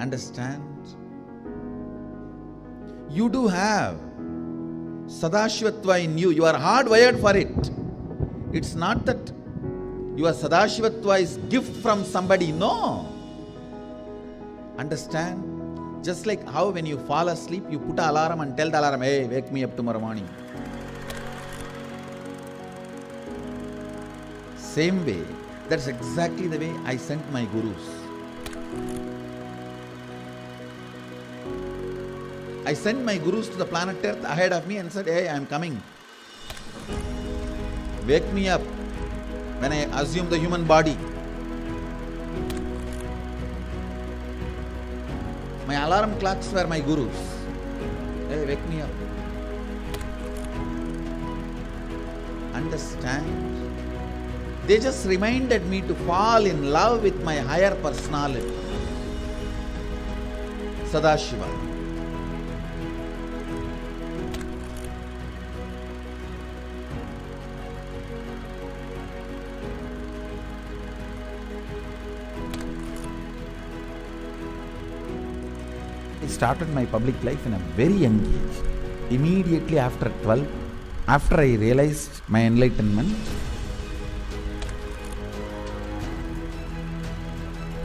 Understand? You do have Sadashivatva in you. You are hardwired for it. It's not that your Sadashivatva is gift from somebody. No. Understand? Just like how when you fall asleep, you put an alarm and tell the alarm, hey, wake me up tomorrow morning. Same way. That's exactly the way I sent my gurus. I sent my gurus to the planet Earth ahead of me and said, hey, I am coming. Wake me up when I assume the human body. My alarm clocks were my gurus. Hey, wake me up. Understand? They just reminded me to fall in love with my higher personality, Sadashiva. I started my public life in a very young age. Immediately after 12, after I realized my enlightenment,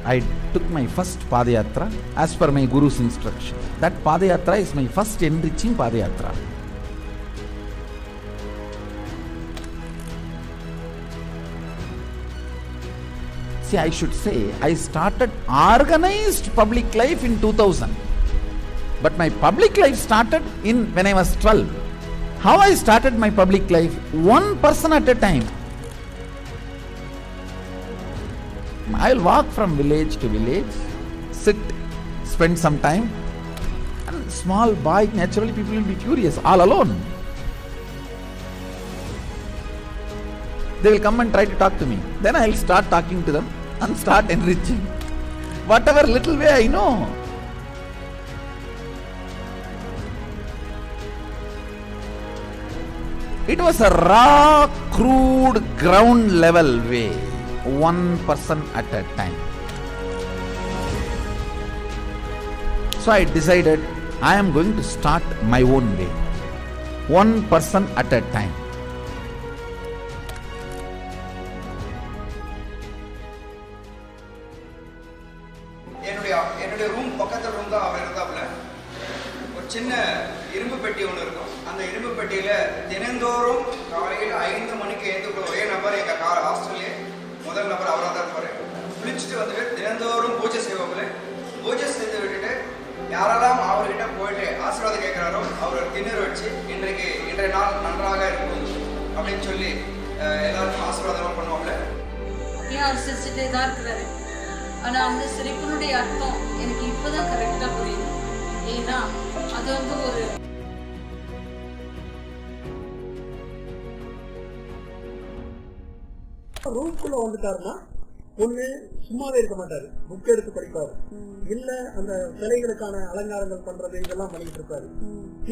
I took my first Padayatra as per my Guru's instruction. That Padayatra is my first enriching Padayatra. See, I should say, I started organized public life in 2000. But my public life started when I was 12. How I started my public life? One person at a time. I will walk from village to village, sit, spend some time, and small boy, naturally people will be curious, all alone. They will come and try to talk to me. Then I will start talking to them and start enriching. Whatever little way I know. It was a raw, crude, ground level way. One person at a time. So I decided I am going to start my own way. One person at a time. என்னுடைய room பக்கத்துல room தான் அவர் இருந்தாப்புல. ஒரு சின்ன இரும்பு பெட்டி ஒன்று இருக்கும். அந்த இரும்பு பெட்டியில தினந்தோறும் காலையில் 5 மணிக்கு எழுந்துள்ள ஒரே நபர் எங்க ஹாஸ்டல்லே முதல் நபர் அவராக தான் இருப்பாரு. குளிச்சுட்டு வந்துட்டு தினந்தோறும் பூஜை செய்வாப்புல. பூஜை செய்து விட்டுட்டு யாரெல்லாம் அவர்கிட்ட போயிட்டு ஆசீர்வாதம் கேட்கிறாரோ அவர் திண்ணூறு வச்சு இன்றைய நாள் நன்றாக இருக்கும் அப்படின்னு சொல்லி எல்லாருக்கும் ஆசீர்வாதம் பண்ணுவாப்புல. ஏன் அவர் சிரிச்சுட்டே தான் இருக்கிறாரு. ஆனா அந்த சிரிப்பினுடைய அர்த்தம் எனக்கு இப்பதான் கரெக்டா புரியுது. ஏன்னா அது ஒரு ரூம்குள்ள வந்துட்டாருன்னா ஒண்ணு சும்மாவே இருக்க மாட்டாரு, புக் எடுத்து படிப்பாரு, இல்ல அந்த சிலைகளுக்கான அலங்காரங்கள் பண்றது இதெல்லாம் பண்ணிட்டு இருப்பாரு.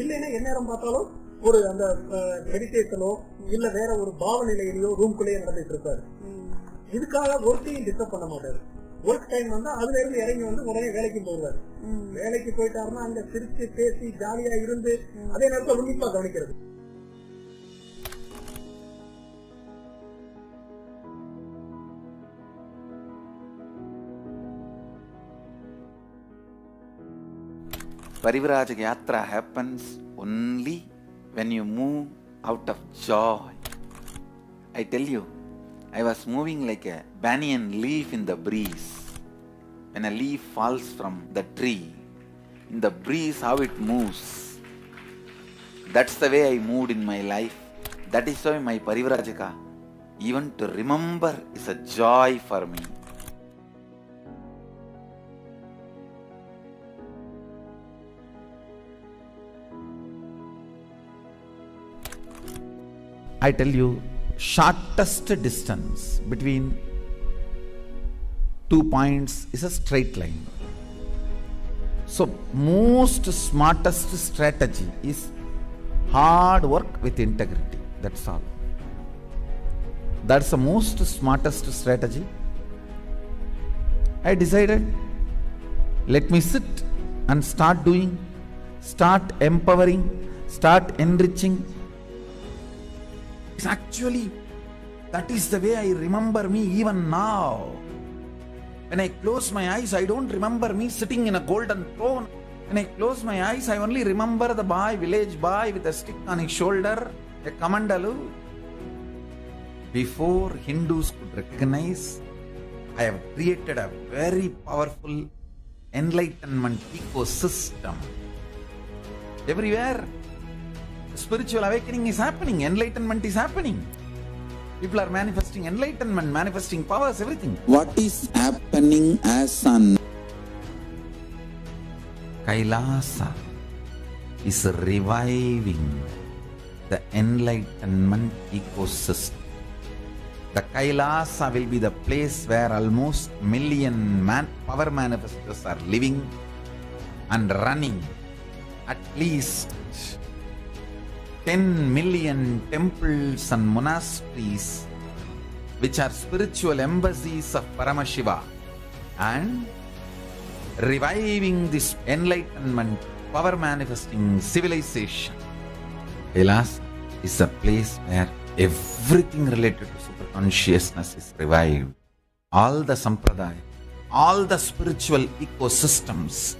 இல்லைன்னா எந்நேரம் பார்த்தாலும் ஒரு அந்த மெடிடேஷனோ இல்ல வேற ஒரு பாவநிலையிலயோ ரூம்குள்ளேயே நடந்துட்டு இருப்பாரு. இதுக்காக ஒர்க்கையும் டிஸ்டர்ப் பண்ண மாட்டாரு. ஒர்க் டைம் வந்தா அதுல இருந்து இறங்கி வந்து உடனே வேலைக்கு போடுவாரு. வேலைக்கு போயிட்டாருன்னா அங்க சிரிச்சு பேசி ஜாலியா இருந்து அதே நேரத்தில் உன்னிப்பா கவனிக்கிறது. Parivrajaka Yatra happens only when you move out of joy. I tell you, I was moving like a banyan leaf in the breeze. When a leaf falls from the tree, in the breeze how it moves. That's the way I moved in my life. That is why my Parivrajaka, even to remember, is a joy for me. I tell you, shortest distance between 2 points is a straight line. So most smartest strategy is hard work with integrity. That's all. That's the most smartest strategy. I decided, Let me sit and start doing, start empowering, start enriching. It's actually, that is the way I remember me even now. When I close my eyes, I don't remember me sitting in a golden throne. When I close my eyes, I only remember the boy, village boy with a stick on his shoulder, a kamandalu. Before Hindus could recognize, I have created a very powerful enlightenment ecosystem. Everywhere, spiritual awakening is happening, enlightenment is happening. People are manifesting enlightenment, manifesting powers, everything. What is happening as sun? Kailasa is reviving the enlightenment ecosystem. The Kailasa will be the place where almost million power manifestors are living and running. At least 10 million temples and monasteries, which are spiritual embassies of Paramashiva, and reviving this enlightenment, power manifesting civilization. Kailas is a place where everything related to super consciousness is revived. All the sampradaya, all the spiritual ecosystems.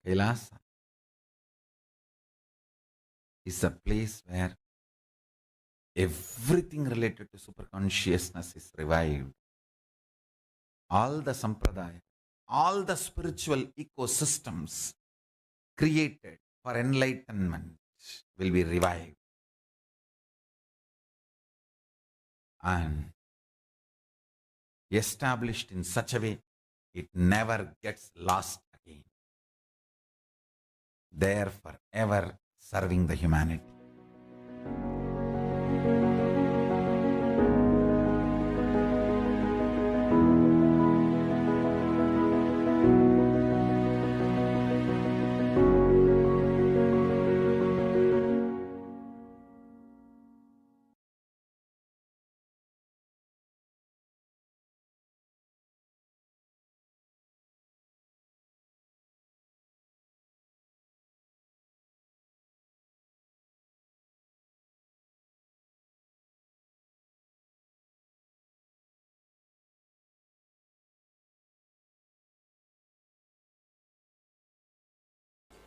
Kailasa is a place where everything related to super consciousness is revived. All the sampradaya, all the spiritual ecosystems created for enlightenment will be revived. And established in such a way, it never gets lost again. There forever serving the humanity.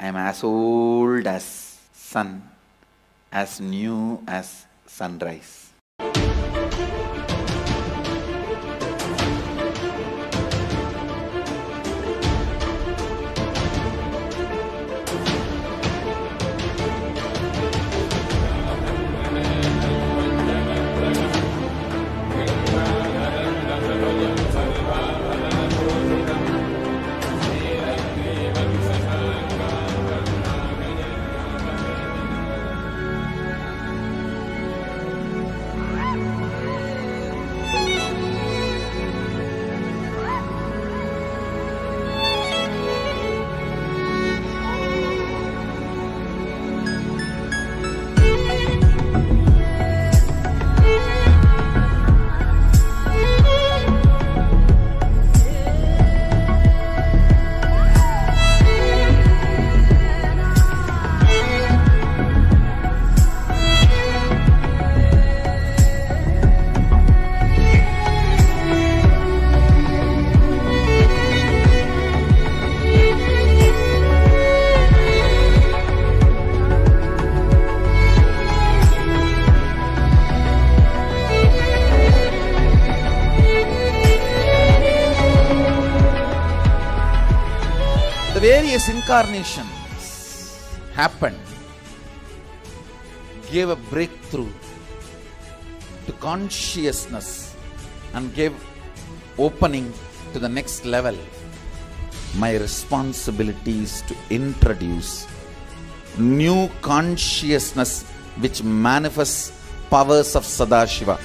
I am as old as sun, as new as sunrise. the various incarnations happened, gave a breakthrough to consciousness and gave opening to the next level. My responsibility is to introduce new consciousness which manifests powers of Sadashiva.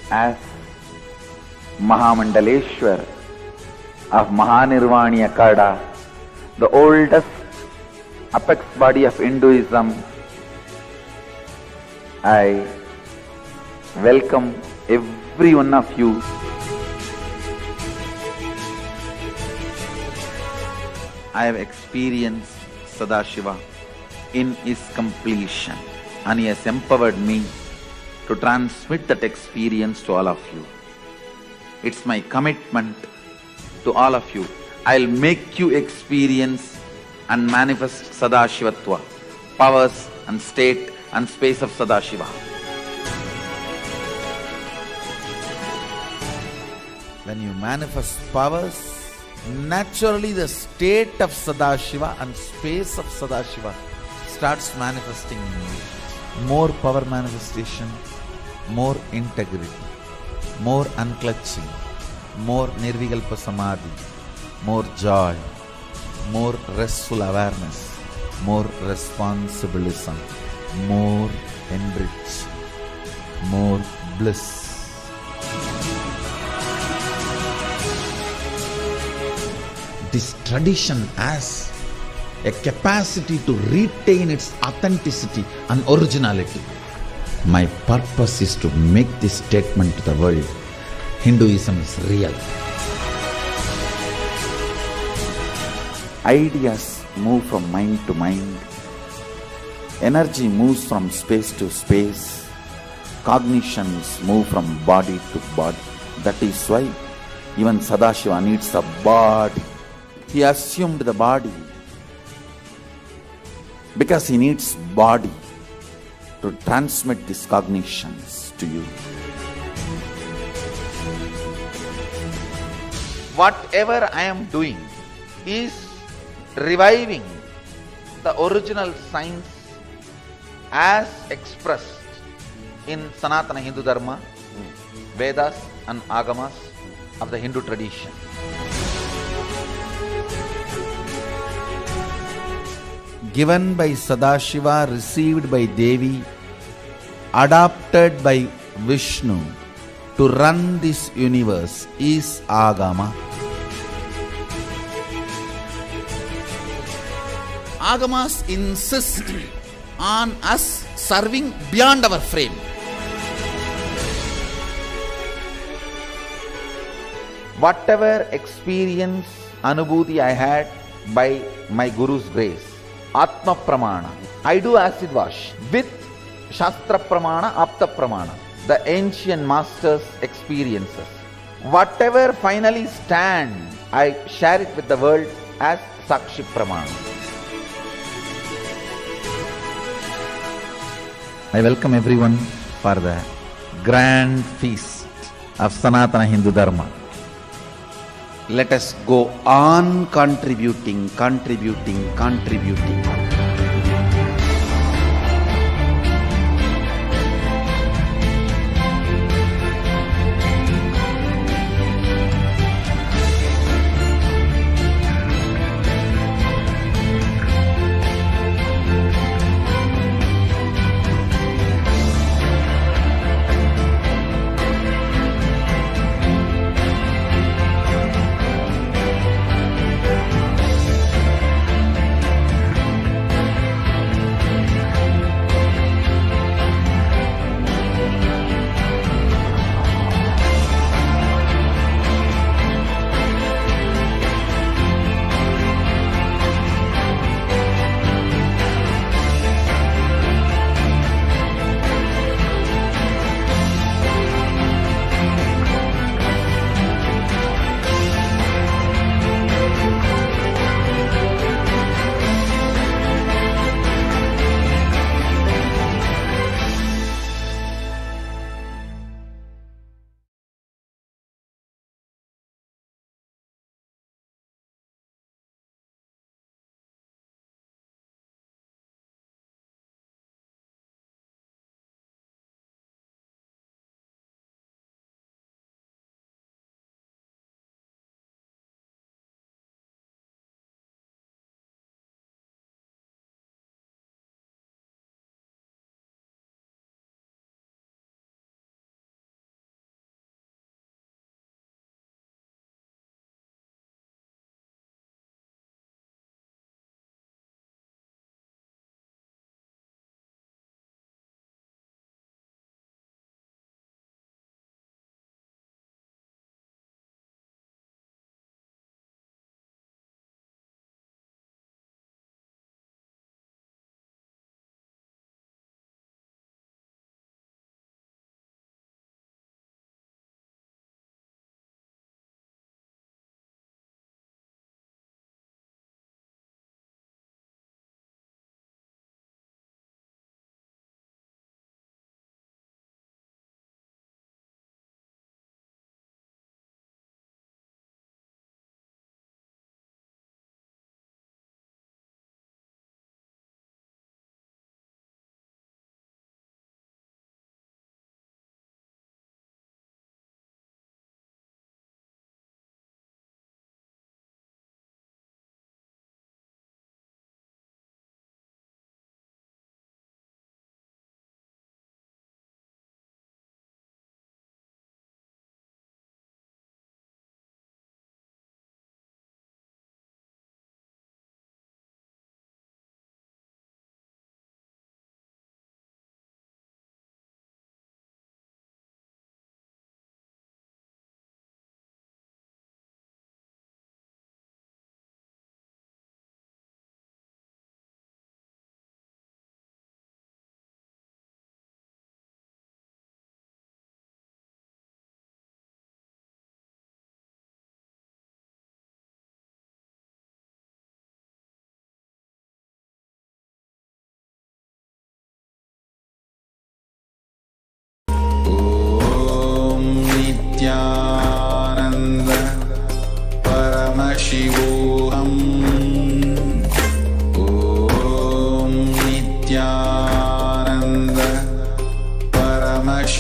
As Mahamandaleshwar of Mahanirvani Akada, the oldest apex body of Hinduism, I welcome every one of you. I have experienced Sadashiva in his completion, and he has empowered me to transmit that experience to all of you. It's my commitment to all of you. I'll make you experience and manifest Sadashivatva, powers and state and space of Sadashiva. When you manifest powers, naturally the state of Sadashiva and space of Sadashiva starts manifesting in you. More power manifestation, more integrity, more unclutching, more nirvikalpa samadhi, more joy, more restful awareness, more responsibilism, more enrich, more bliss. This tradition has a capacity to retain its authenticity and originality. My purpose is to make this statement to the world. Hinduism is real. Ideas move from mind to mind. Energy moves from space to space. Cognitions move from body to body. That is why even Sadashiva needs a body. He assumed the body because he needs body to transmit these cognitions to you. Whatever I am doing is reviving the original science as expressed in Sanatana Hindu Dharma, Vedas and Agamas of the Hindu tradition. Given by Sadashiva, received by Devi, adopted by Vishnu to run this universe is Agama. Agamas insist on us serving beyond our frame. Whatever experience, anubhuti I had by my Guru's grace, Atma Pramana, I do acid wash with Shastra Pramana, Apta Pramana, the ancient masters' experiences. Whatever finally stand, I share it with the world as Sakshi Pramana. I welcome everyone for the grand feast of Sanatana Hindu Dharma. Let us go on contributing.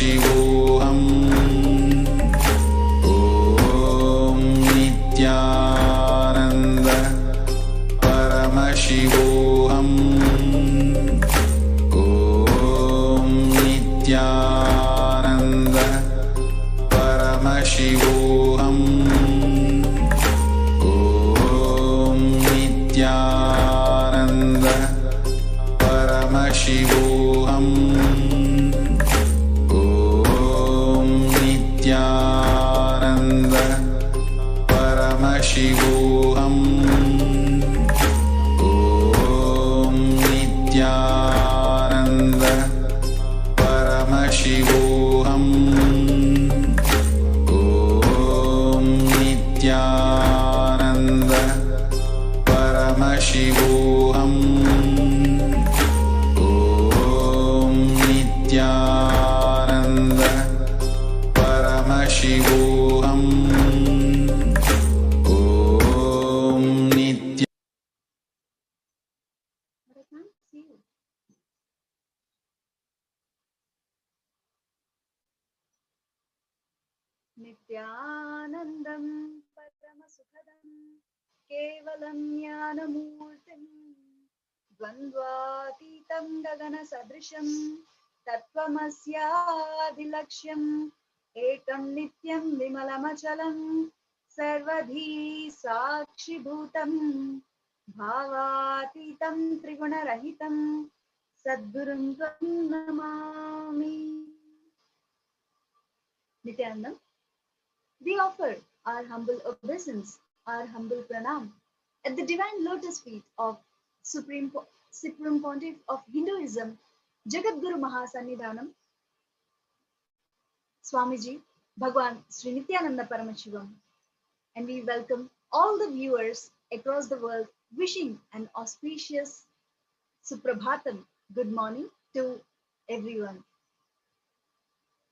Paramashivoham. Om Nithyananda Paramashivoham. Om Nithyananda Paramashivoham. Om Nithyananda Paramashivoham. Om Nithyananda Paramashivoham. Om Nithyananda Paramashivoham. Om Nithyananda Paramashivoham. Om Nithyananda Paramashivoham. Om Nithya. But I can't see you. Nithyanandam Paramasukadam Kevalam Jnanamurtim Dvandvatitam Gagana Sadrisham Tattvamasyaadilaksham Ekam Nityam Vimalamachalam Sarvadhi Sakshibhutam Bhavatitam Trigunarahitam Sadgurum Tvam Namami. Nithyanandam, we offer our humble obeisance, our humble pranam at the divine lotus feet of Supreme Pontiff of Hinduism, Jagadguru Mahasannidhanam, Swamiji, Bhagwan Sri Nithyananda Paramashivam, and we welcome all the viewers across the world wishing an auspicious Suprabhatam, good morning to everyone.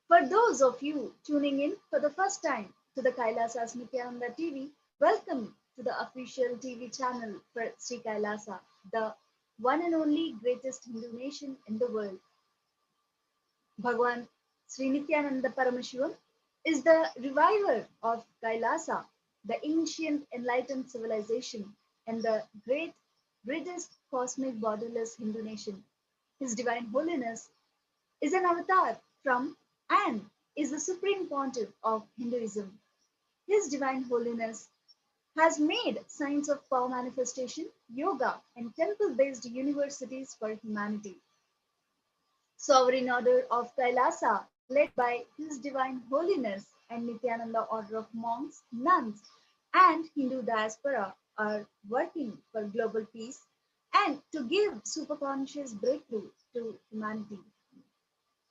For those of you tuning in for the first time to the Kailasa's Nithyananda TV, welcome to the official TV channel for Sri Kailasa, the one and only greatest Hindu nation in the world. Bhagwan Sri Nithyananda Paramashivam is the reviver of Kailasa, the ancient enlightened civilization and the greatest cosmic borderless Hindu nation. His Divine Holiness is an avatar from and is the Supreme Pontiff of Hinduism. His Divine Holiness has made science of power manifestation, yoga, and temple-based universities for humanity. Sovereign Order of Kailasa, led by His Divine Holiness and Nithyananda Order of Monks, Nuns, and Hindu diaspora are working for global peace and to give superconscious breakthrough to humanity.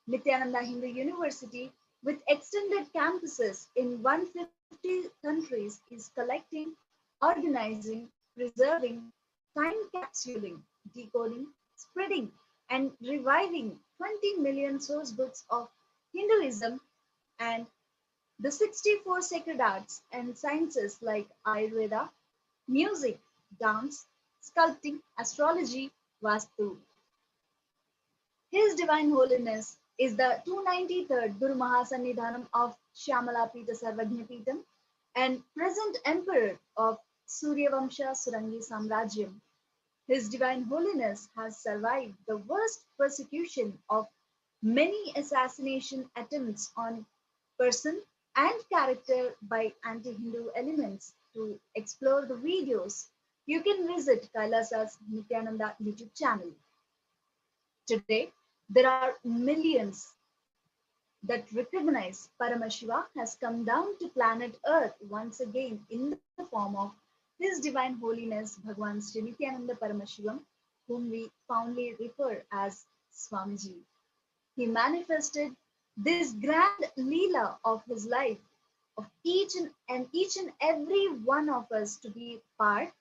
Nithyananda Hindu University, with extended campuses in 150 countries, is collecting, organizing, preserving, time capsuling, decoding, spreading, and reviving 20 million source books of Hinduism and the 64 sacred arts and sciences like Ayurveda, music, dance, sculpting, astrology, Vastu. His Divine Holiness is the 293rd Guru Mahasannidhanam of Shyamala Pita Sarvajna Pitam and present Emperor of Suryavamsha Surangi Samrajyam. His Divine Holiness has survived the worst persecution of many assassination attempts on person and character by anti-Hindu elements. To explore the videos, you can visit Kailasa's Nithyananda YouTube channel. Today, there are millions that recognize Paramashiva has come down to planet Earth once again in the form of His Divine Holiness Bhagwan Sri Nithyananda Paramashivam, whom we fondly refer as Swamiji. He manifested this grand Leela of his life, of each and every one of us to be part,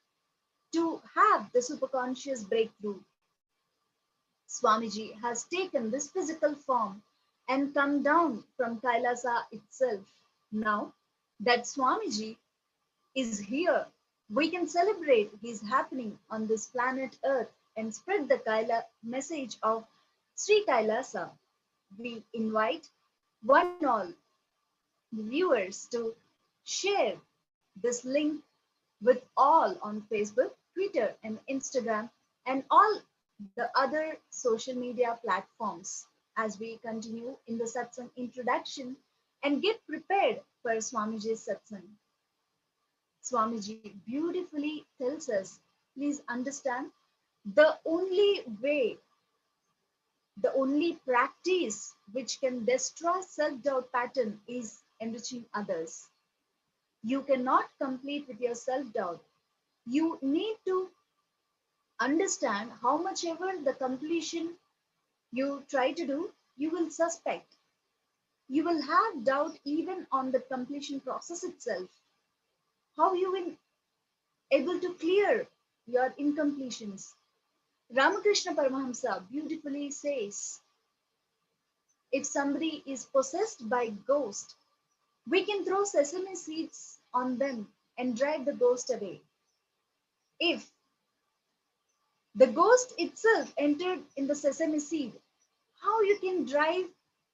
to have the superconscious breakthrough. Swamiji has taken this physical form and come down from Kailasa itself. Now that Swamiji is here, we can celebrate his happening on this planet Earth and spread the Kaila message of Sri Kailasa. We invite one and all viewers to share this link with all on Facebook, Twitter, and Instagram, and all the other social media platforms as we continue in the Satsang introduction and get prepared for Swamiji's Satsang. Swamiji beautifully tells us, please understand, the only way, the only practice which can destroy self-doubt pattern is enriching others. You cannot complete with your self-doubt. You need to understand how much ever the completion you try to do, you will suspect. You will have doubt even on the completion process itself. How you will able to clear your incompletions. Ramakrishna Paramahamsa beautifully says, if somebody is possessed by ghost, we can throw sesame seeds on them and drive the ghost away. If the ghost itself entered in the sesame seed, how you can drive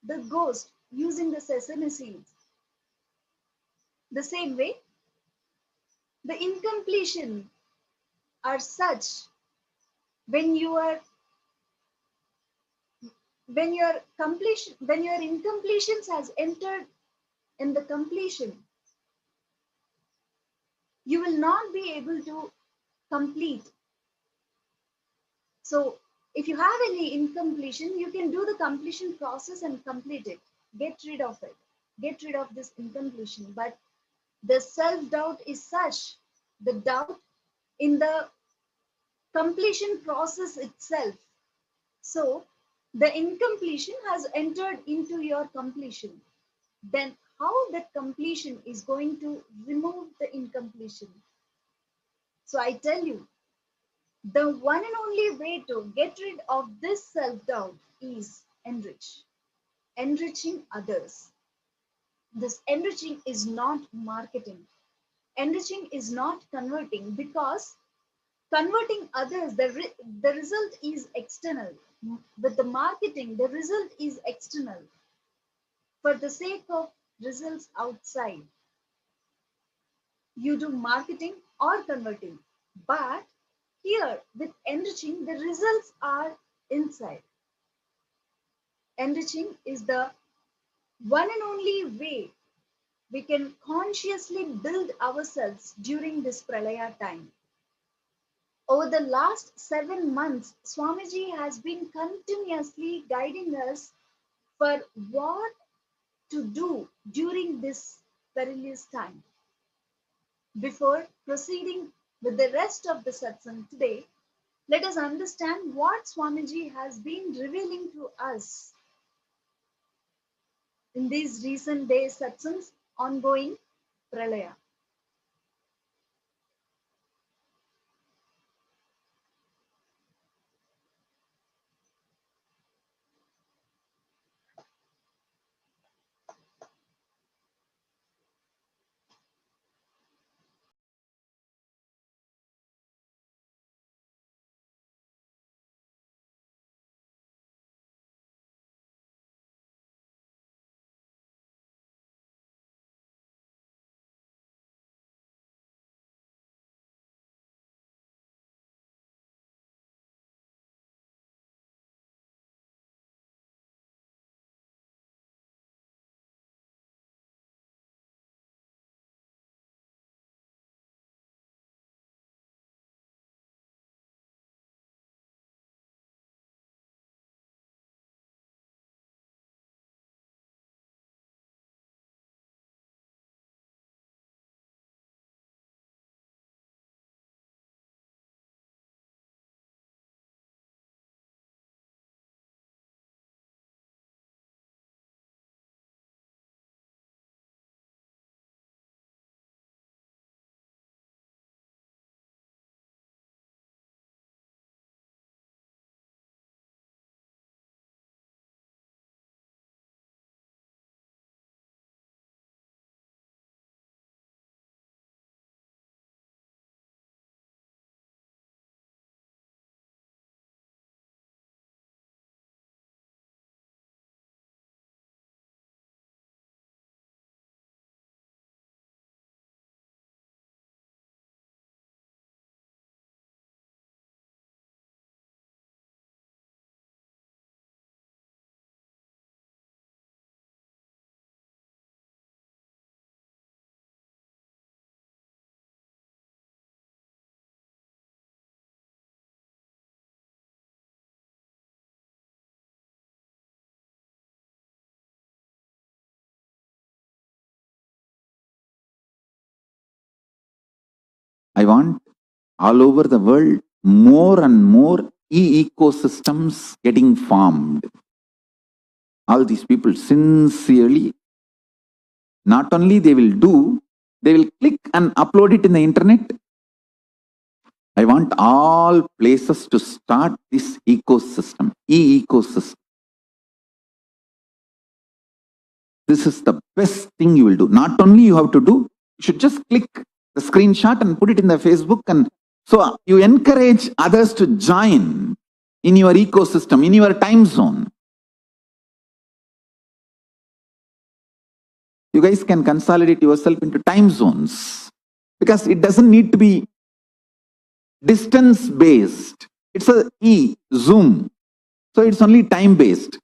the ghost using the sesame seeds? The same way, the incompletion are such when you are when your incompletions has entered in the completion, you will not be able to complete. So if you have any incompletion, you can do the completion process and complete it. Get rid of it. Get rid of this incompletion. But the self-doubt is such, the doubt in the completion process itself. So the incompletion has entered into your completion. Then how that completion is going to remove the incompletion? So I tell you, the one and only way to get rid of this self-doubt is enriching others. This enriching is not marketing. Enriching is not converting, because converting others, the result is external. With the marketing, the result is external for the sake of results outside. You do marketing or converting, but here with enriching, the results are inside. Enriching is the one and only way we can consciously build ourselves during this pralaya time. Over the last 7 months, Swamiji has been continuously guiding us for what to do during this perilous time. Before proceeding with the rest of the satsang today, let us understand what Swamiji has been revealing to us in these recent days satsangs ongoing pralaya. I want all over the world more and more ecosystems getting formed. All these people sincerely, not only they will do, they will click and upload it in the internet. I want all places to start this ecosystem, ecosystem. This is the best thing you will do. Not only you have to do, you should just click the screenshot and put it in the Facebook, and so you encourage others to join in your ecosystem, in your time zone. You guys can consolidate yourself into time zones because it doesn't need to be distance based. It's a Zoom. So it's only time based.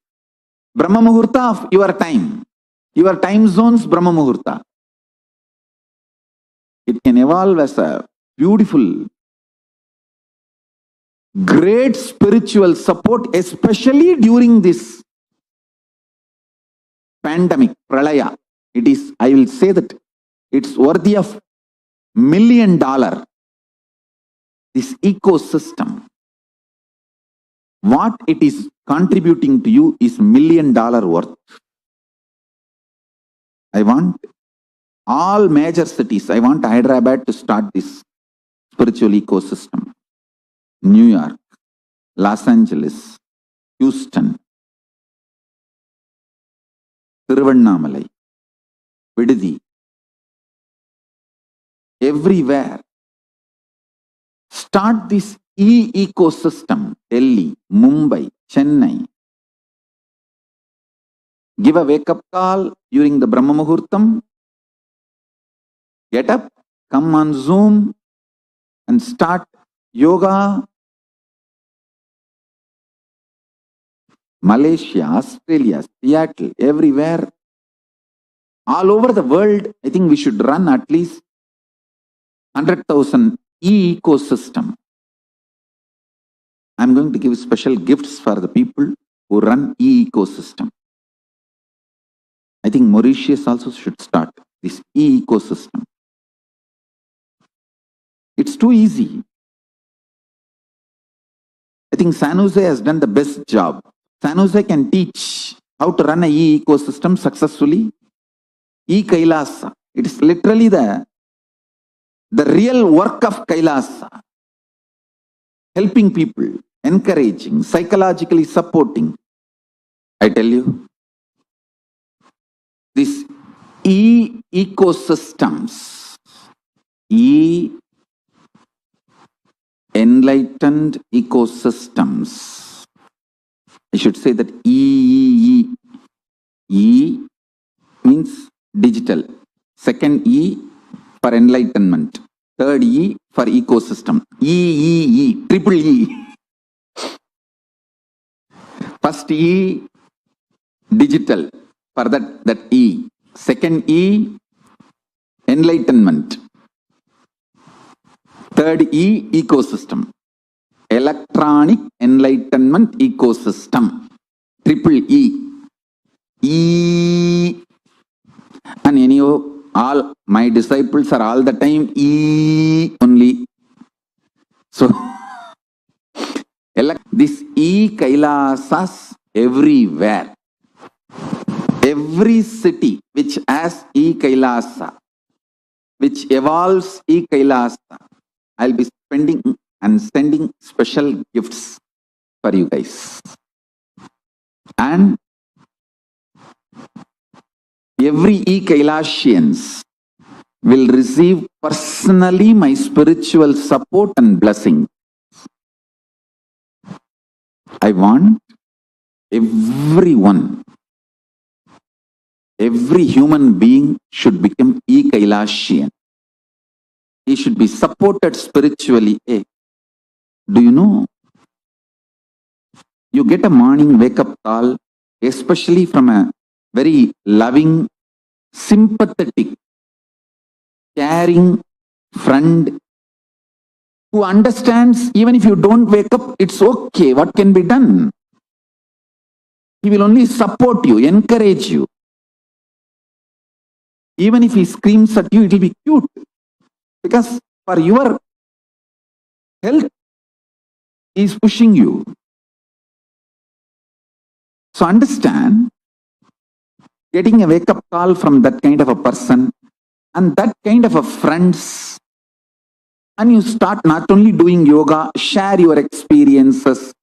Brahma Muhurta of your time zones, Brahma Muhurta. It can evolve as a beautiful, great spiritual support, especially during this pandemic, Pralaya. It is, I will say that it's worthy of $1 million. This ecosystem, what it is contributing to you is $1 million worth. I want all major cities, I want Hyderabad to start this spiritual ecosystem. New York, Los Angeles, Houston, Tiruvannamalai, Vidudi, everywhere. Start this ecosystem. Delhi, Mumbai, Chennai. Give a wake-up call during the Brahma Muhurtam. Get up, come on Zoom and start yoga. Malaysia, Australia, Seattle, everywhere. All over the world, I think we should run at least 100,000 ecosystem. I'm going to give special gifts for the people who run ecosystem. I think Mauritius also should start this ecosystem. It's too easy. I think San Jose has done the best job. San Jose can teach how to run an ecosystem successfully. Kailasa. It is literally the real work of Kailasa. Helping people, encouraging, psychologically supporting. I tell you, these ecosystems, enlightened ecosystems. I should say that E means digital. Second E for enlightenment. Third E for ecosystem. Triple E. First E, digital, for that E. Second E, enlightenment. Third E, ecosystem. Electronic enlightenment ecosystem. Triple E. And anyhow, all my disciples are all the time only. So, this Kailasas everywhere. Every city which has Kailasa, which evolves Kailasa, I'll be spending and sending special gifts for you guys. And every Kailasians will receive personally my spiritual support and blessing. I want everyone, every human being should become Kailasian. He should be supported spiritually. Hey, do you know? You get a morning wake-up call, especially from a very loving, sympathetic, caring friend who understands even if you don't wake up, it's okay, what can be done? He will only support you, encourage you. Even if he screams at you, it will be cute. Because For your health, he is pushing you. So understand, getting a wake-up call from that kind of a person and that kind of a friends, and you start not only doing yoga, share your experiences,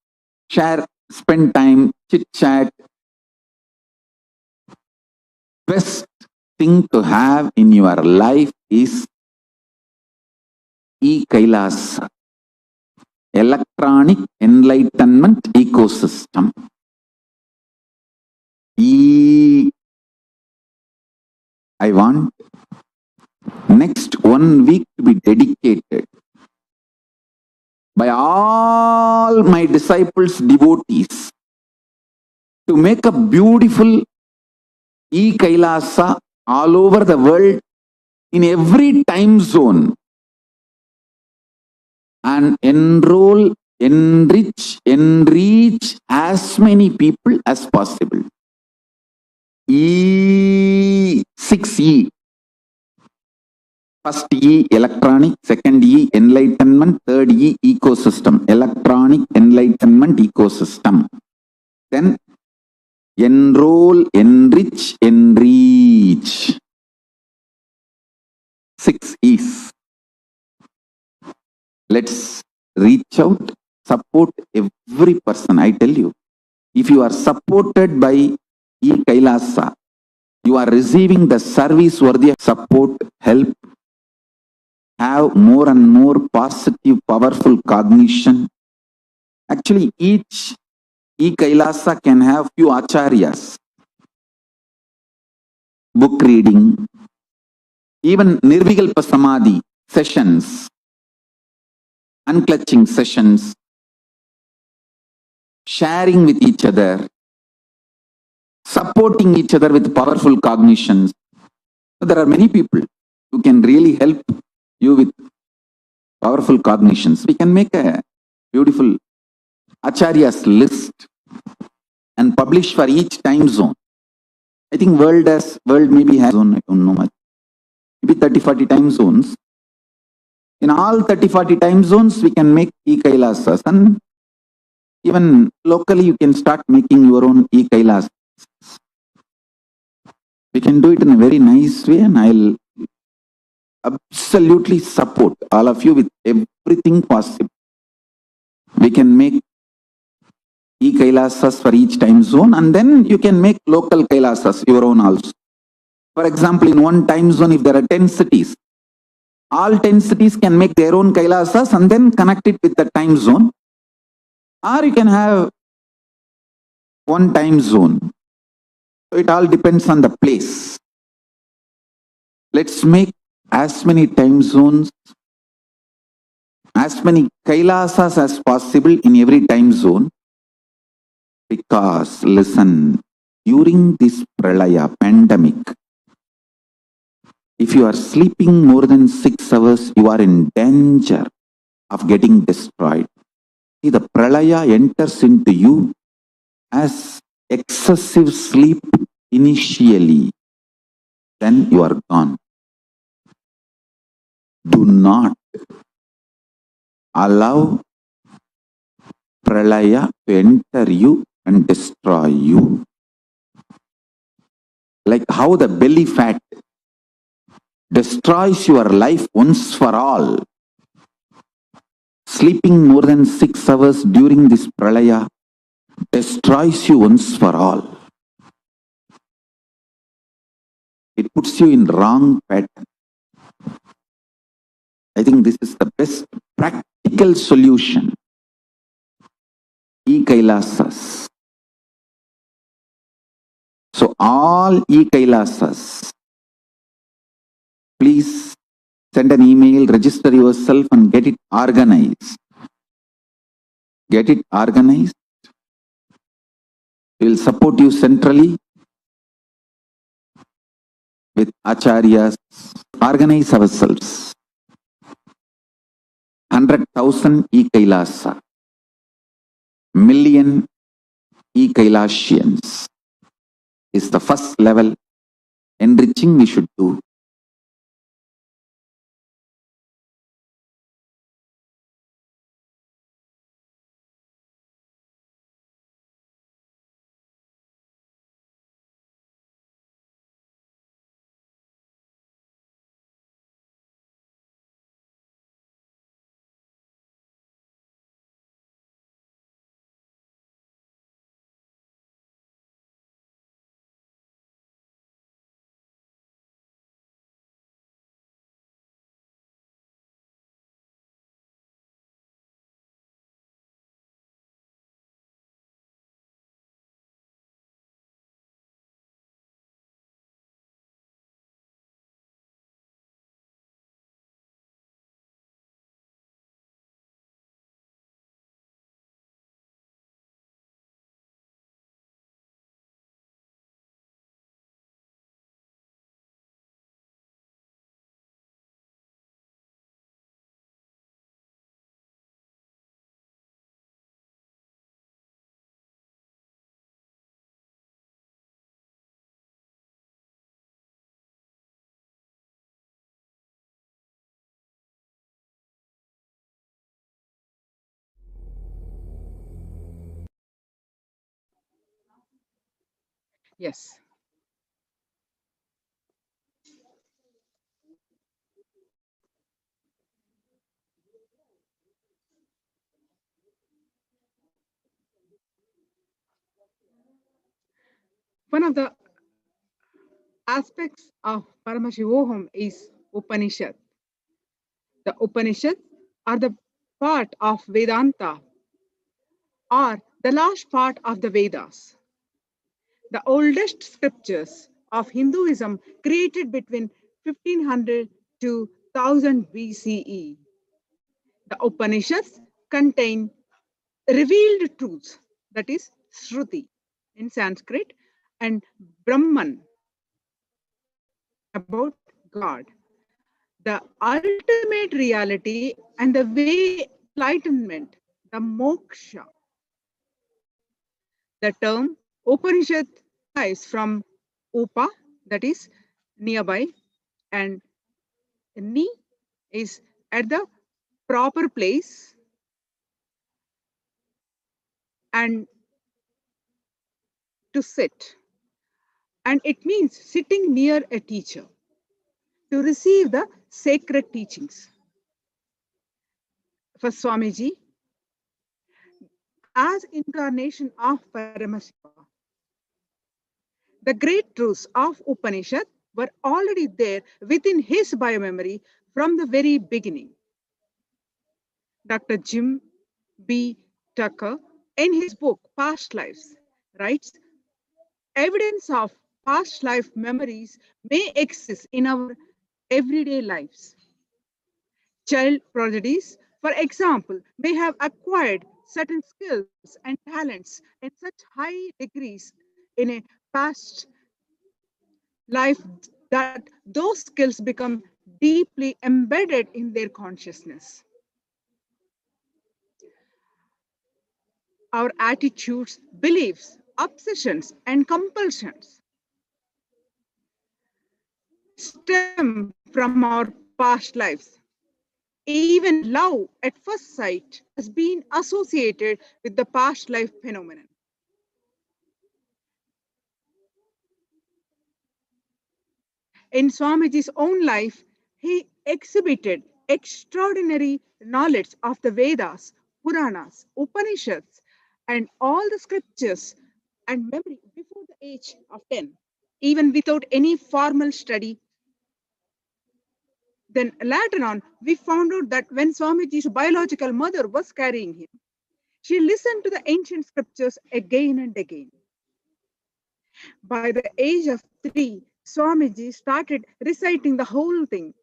spend time, chit-chat. Best thing to have in your life is e-Kailas, electronic enlightenment ecosystem. I want next 1 week to be dedicated by all my disciples, devotees, to make a beautiful e-Kailasa all over the world in every time zone, and enroll, enrich as many people as possible. 6E. First E, electronic. Second E, enlightenment. Third E, ecosystem. Electronic enlightenment ecosystem. Then enroll, enrich. 6 E's. Let's reach out, support every person. I tell you, if you are supported by e-Kailasa, you are receiving the service worthy of support, help, have more and more positive, powerful cognition. Actually, each e-Kailasa can have few acharyas, book reading, even Nirvikalpa Samadhi sessions, unclutching sessions, sharing with each other, supporting each other with powerful cognitions. So there are many people who can really help you with powerful cognitions. We can make a beautiful Acharya's list and publish for each time zone. I think world maybe has zone, I don't know much. Maybe 30-40 time zones. In all 30-40 time zones, we can make e-Kailasas, and even locally you can start making your own e-Kailasas. We can do it in a very nice way, and I'll absolutely support all of you with everything possible. We can make e-Kailasas for each time zone, and then you can make local Kailasas, your own also. For example, in one time zone, if there are 10 cities, all 10 cities can make their own Kailasas and then connect it with the time zone. Or you can have one time zone. So it all depends on the place. Let's make as many time zones, as many Kailasas as possible in every time zone. Because, listen, during this Pralaya pandemic, if you are sleeping more than 6 hours, you are in danger of getting destroyed. See, the Pralaya enters into you as excessive sleep initially. Then you are gone. Do not allow Pralaya to enter you and destroy you. Like how the belly fat destroys your life once for all. Sleeping more than 6 hours during this Pralaya destroys you once for all. It puts you in wrong pattern. I think this is the best practical solution. E-Kailasas. So all e-Kailasas, please send an email, register yourself and get it organized. Get it organized. We will support you centrally with acharyas. Organize ourselves. 100,000 e-Kailasa. Million e-Kailasians is the first level enriching we should do. Yes. One of the aspects of Paramashivoham is Upanishad. The Upanishads are the part of Vedanta or the last part of the Vedas. The oldest scriptures of Hinduism created between 1500 to 1000 BCE. The Upanishads contain revealed truths, that is Shruti in Sanskrit, and Brahman about God, the ultimate reality and the way to enlightenment, the moksha. The term Upanishad derives from upa, that is nearby, and ni is at the proper place, and to sit. And it means sitting near a teacher to receive the sacred teachings. For Swamiji, as incarnation of Paramashiva, the great truths of Upanishad were already there within his biomemory from the very beginning. Dr. Jim B. Tucker, in his book Past Lives, writes, evidence of past life memories may exist in our everyday lives. Child prodigies, for example, may have acquired certain skills and talents in such high degrees in a past life that those skills become deeply embedded in their consciousness. Our attitudes, beliefs, obsessions, and compulsions stem from our past lives. Even love at first sight has been associated with the past life phenomenon. In Swamiji's own life, he exhibited extraordinary knowledge of the Vedas, Puranas, Upanishads, and all the scriptures and memory before the age of 10, even without any formal study. Then later on, we found out that when Swamiji's biological mother was carrying him, she listened to the ancient scriptures again and again. By the age of 3, Swamiji started reciting the whole thing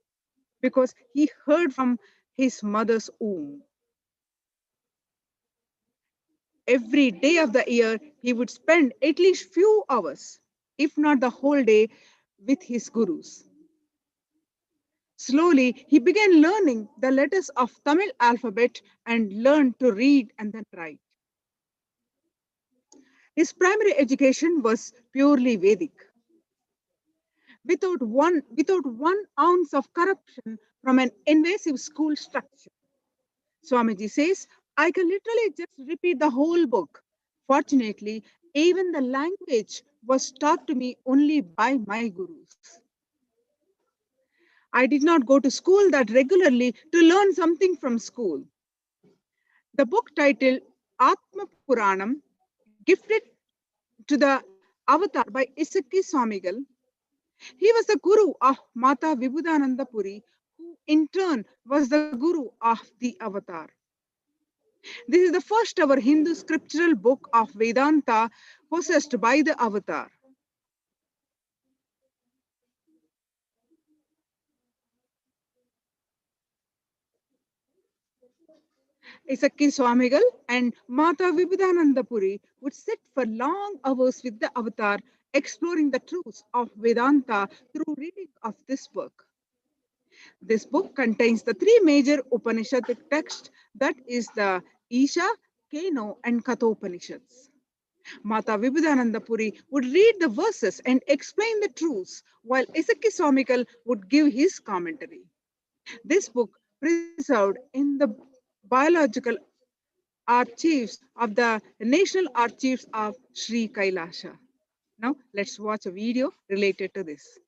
because he heard from his mother's womb. Every day of the year, he would spend at least few hours, if not the whole day, with his gurus. Slowly, he began learning the letters of Tamil alphabet and learned to read and then write. His primary education was purely Vedic. Without one ounce of corruption from an invasive school structure. Swamiji says, I can literally just repeat the whole book. Fortunately, even the language was taught to me only by my gurus. I did not go to school that regularly to learn something from school. The book titled Atma Puranam, gifted to the avatar by Isaki Swamigal. He was the guru of Mata Vibhudananda Puri, who in turn was the guru of the avatar. This is the first ever Hindu scriptural book of Vedanta possessed by the avatar. Isaki Swamigal and Mata Vibhudananda Puri would sit for long hours with the avatar, exploring the truths of Vedanta through reading of this book. This book contains the 3 major Upanishadic texts, that is the Isha, Keno, and Kathopanishads. Mata Vibhudananda Puri would read the verses and explain the truths, while Isaki Swamigal would give his commentary. This book preserved in the biological archives of the National Archives of Sri Kailasha. Now let's watch a video related to this.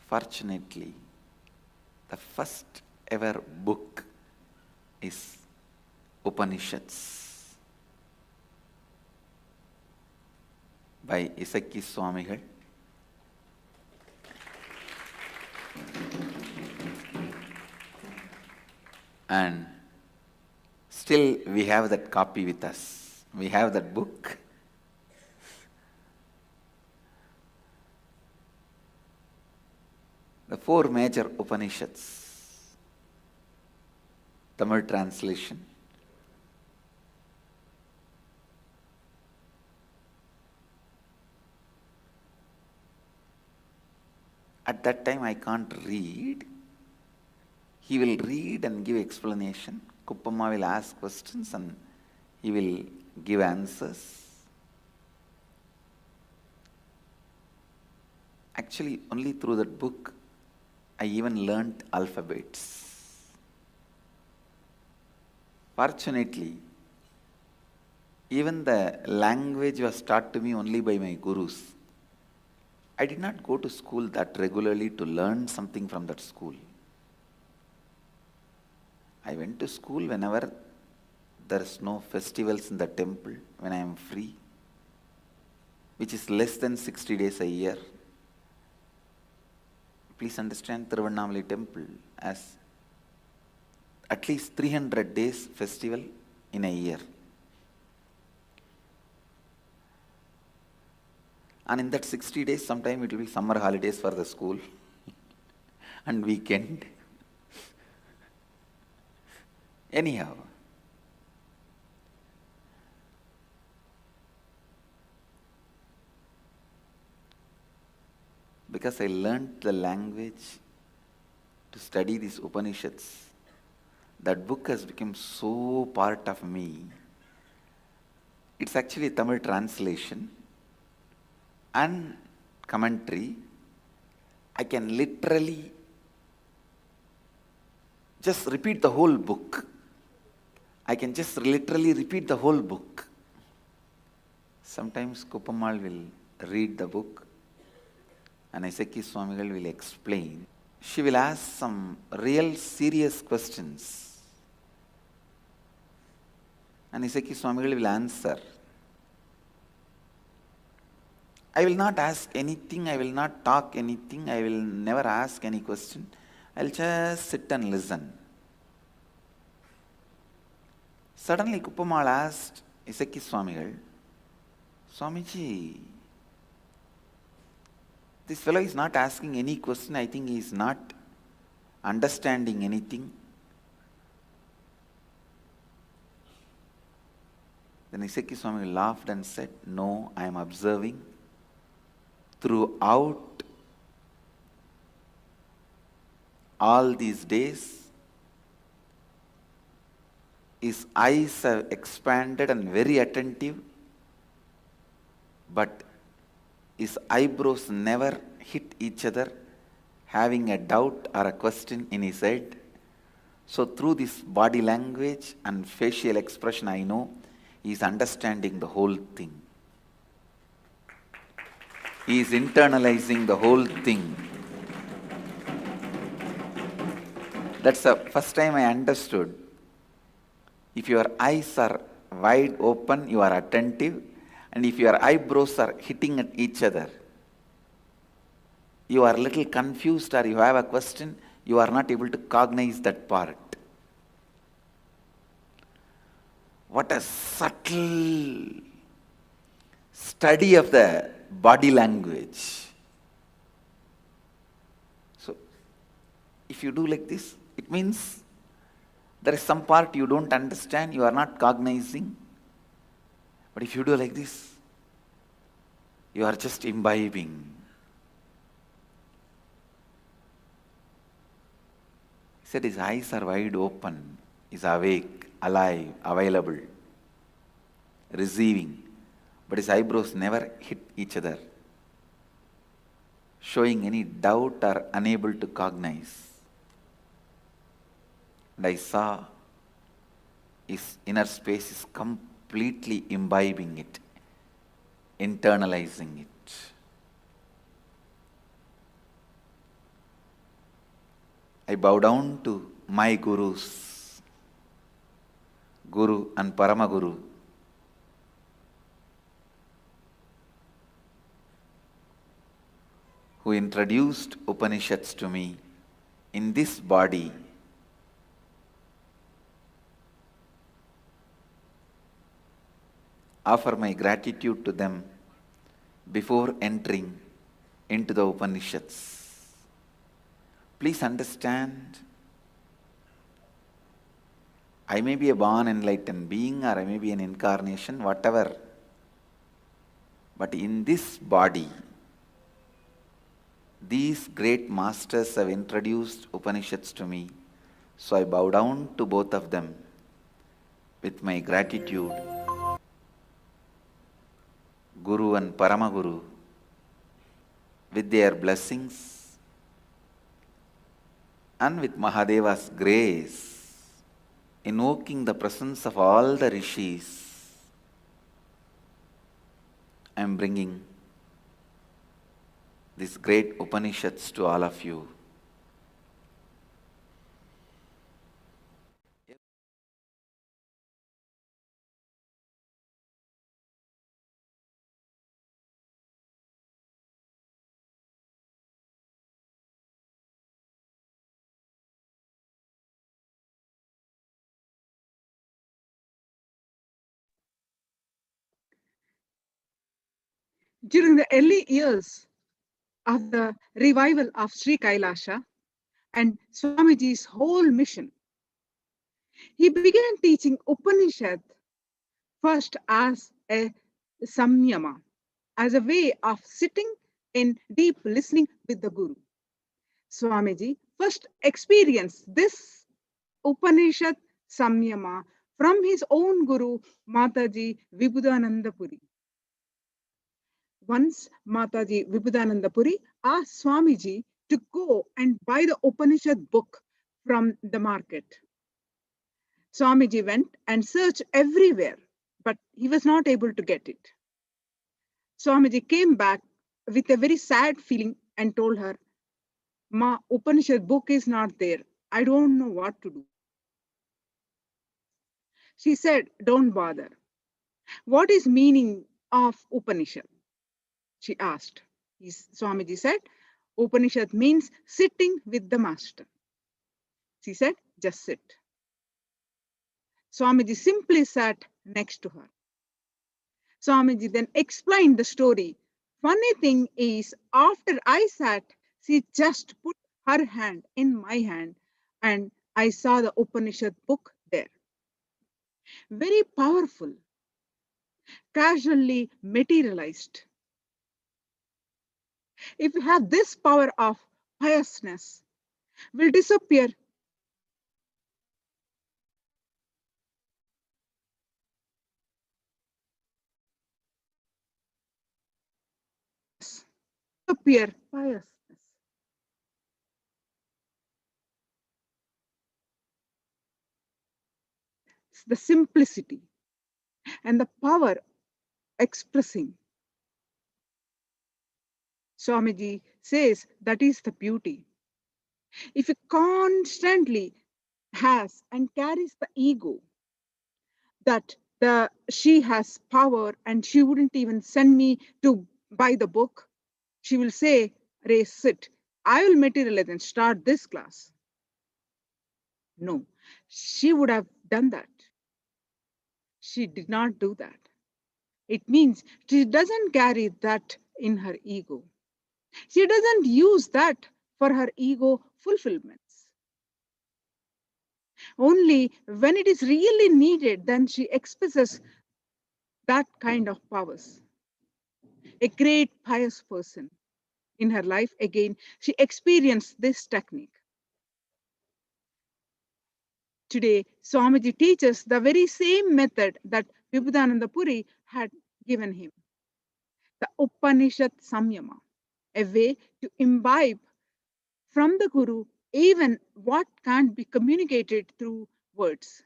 Fortunately, the first ever book is Upanishads by Isaki Swamigal. And still we have that copy with us. We have that book. The four major Upanishads, Tamil translation. At that time I can't read. He will read and give explanation. Kuppamma will ask questions and he will give answers. Actually, only through that book I even learnt alphabets. Fortunately, even the language was taught to me only by my gurus. I did not go to school that regularly to learn something from that school. I went to school whenever there is no festivals in the temple, when I am free, which is less than 60 days a year. Please understand Thiruvannamalai temple as at least 300 days festival in a year. And in that 60 days, sometime it will be summer holidays for the school and weekend. Anyhow, because I learnt the language to study these Upanishads, that book has become so part of me. It's actually a Tamil translation and commentary. I can literally just repeat the whole book. I can just literally repeat the whole book. Sometimes Kuppammal will read the book and Isaki Swamigal will explain. she will ask some real serious questions. And Iseki Swamigal will answer. I will not ask anything, I will not talk anything, I will never ask any question. I'll just sit and listen. Suddenly Kuppamal asked Iseki Swamigal, Swamiji, this fellow is not asking any question, I think he is not understanding anything. Then Iseki Swamigal laughed and said, no, I am observing. Throughout all these days, his eyes have expanded and very attentive, but his eyebrows never hit each other, having a doubt or a question in his head. So through this body language and facial expression, I know he is understanding the whole thing. He is internalizing the whole thing. That's the first time I understood. If your eyes are wide open, you are attentive. And if your eyebrows are hitting at each other, you are a little confused or you have a question, you are not able to cognize that part. What a subtle study of the body language. So, if you do like this, it means there is some part you don't understand, you are not cognizing. But if you do like this, you are just imbibing. He said his eyes are wide open, he is awake, alive, available, receiving. But his eyebrows never hit each other, showing any doubt or unable to cognize. And I saw his inner space is completely imbibing it, internalizing it. I bow down to my gurus, Guru and Paramaguru, who introduced Upanishads to me in this body. Offer my gratitude to them before entering into the Upanishads. Please understand, I may be a born enlightened being or I may be an incarnation, whatever. But in this body, these great masters have introduced Upanishads to me. So I bow down to both of them with my gratitude. Guru and Paramaguru, with their blessings and with Mahadeva's grace, invoking the presence of all the rishis, I am bringing these great Upanishads to all of you. During the early years of the revival of Sri Kailasa and Swamiji's whole mission, he began teaching Upanishad first as a samyama, as a way of sitting in deep listening with the Guru. Swamiji first experienced this Upanishad samyama from his own Guru, Mataji Vibhudananda Puri. Once Mataji Vibhudananda Puri asked Swamiji to go and buy the Upanishad book from the market. Swamiji went and searched everywhere, but he was not able to get it. Swamiji came back with a very sad feeling and told her, Ma, Upanishad book is not there. I don't know what to do. She said, don't bother. What is meaning of Upanishad? She asked. Swamiji said, Upanishad means sitting with the master. She said, just sit. Swamiji simply sat next to her. Swamiji then explained the story. Funny thing is, after I sat, she just put her hand in my hand and I saw the Upanishad book there. Very powerful, casually materialized. If we have this power of piousness, will disappear. Disappear piousness. The simplicity and the power expressing. Swamiji says that is the beauty. If it constantly has and carries the ego that she has power and she wouldn't even send me to buy the book, she will say, Ray, sit. I will materialize and start this class. No, she would have done that. She did not do that. It means she doesn't carry that in her ego. She doesn't use that for her ego fulfillments. Only when it is really needed, then she expresses that kind of powers. A great pious person in her life, again, she experienced this technique. Today, Swamiji teaches the very same method that Vibhudananda Puri had given him. The Upanishad Samyama, a way to imbibe from the Guru even what can't be communicated through words.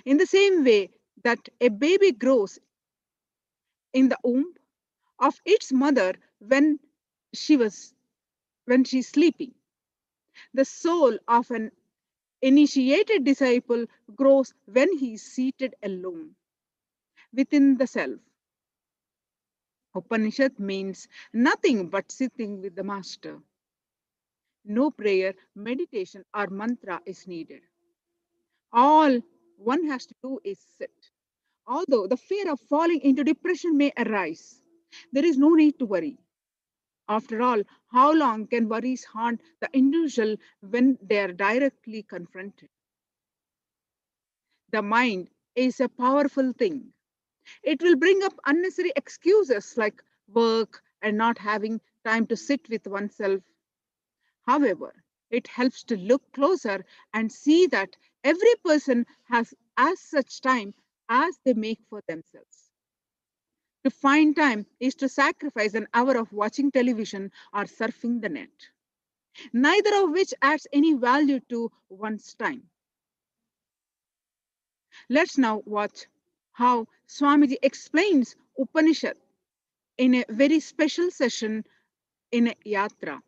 In the same way that a baby grows in the womb of its mother when she's sleeping, the soul of an initiated disciple grows when he is seated alone within the self. Upanishad means nothing but sitting with the master. No prayer, meditation, or mantra is needed. All one has to do is sit. Although the fear of falling into depression may arise, there is no need to worry. After all, how long can worries haunt the individual when they are directly confronted? The mind is a powerful thing. It will bring up unnecessary excuses like work and not having time to sit with oneself. However, it helps to look closer and see that every person has as such time as they make for themselves. To find time is to sacrifice an hour of watching television or surfing the net, neither of which adds any value to one's time. Let's now watch how Swamiji explains Upanishad in a very special session in a yatra,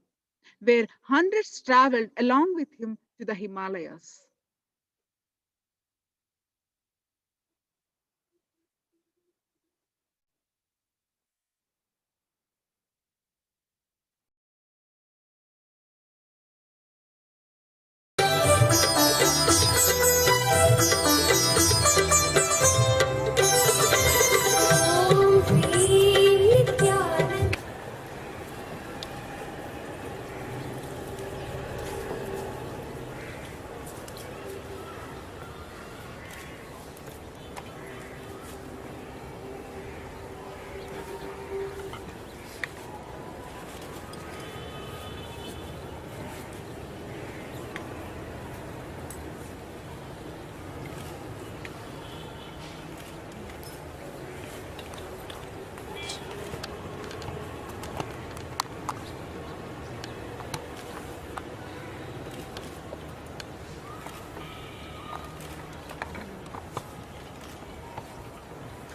where hundreds traveled along with him to the Himalayas.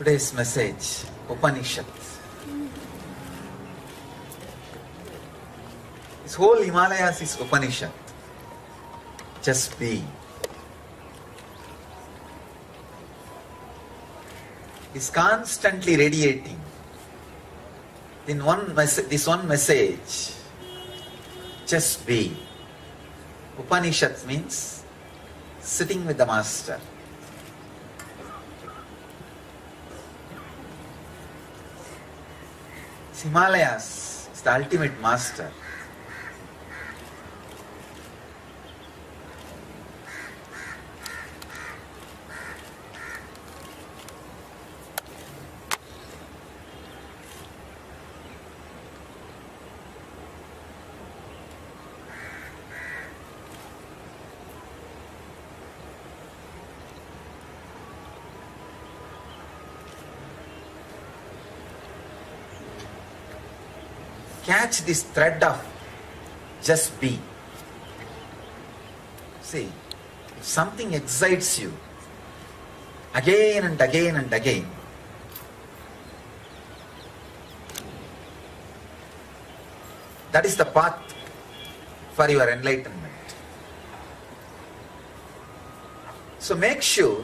Today's message, Upanishad. This whole Himalayas is Upanishad. Just be. Is constantly radiating in this one message. Just be. Upanishad means sitting with the master. Himalayas is the ultimate master. Catch this thread of just be. See, if something excites you again and again and again, that is the path for your enlightenment. So make sure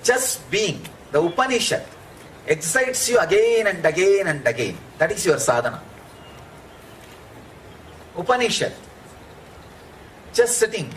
just being, the Upanishad, excites you again and again and again. That is your sadhana. Upanishad, just sitting.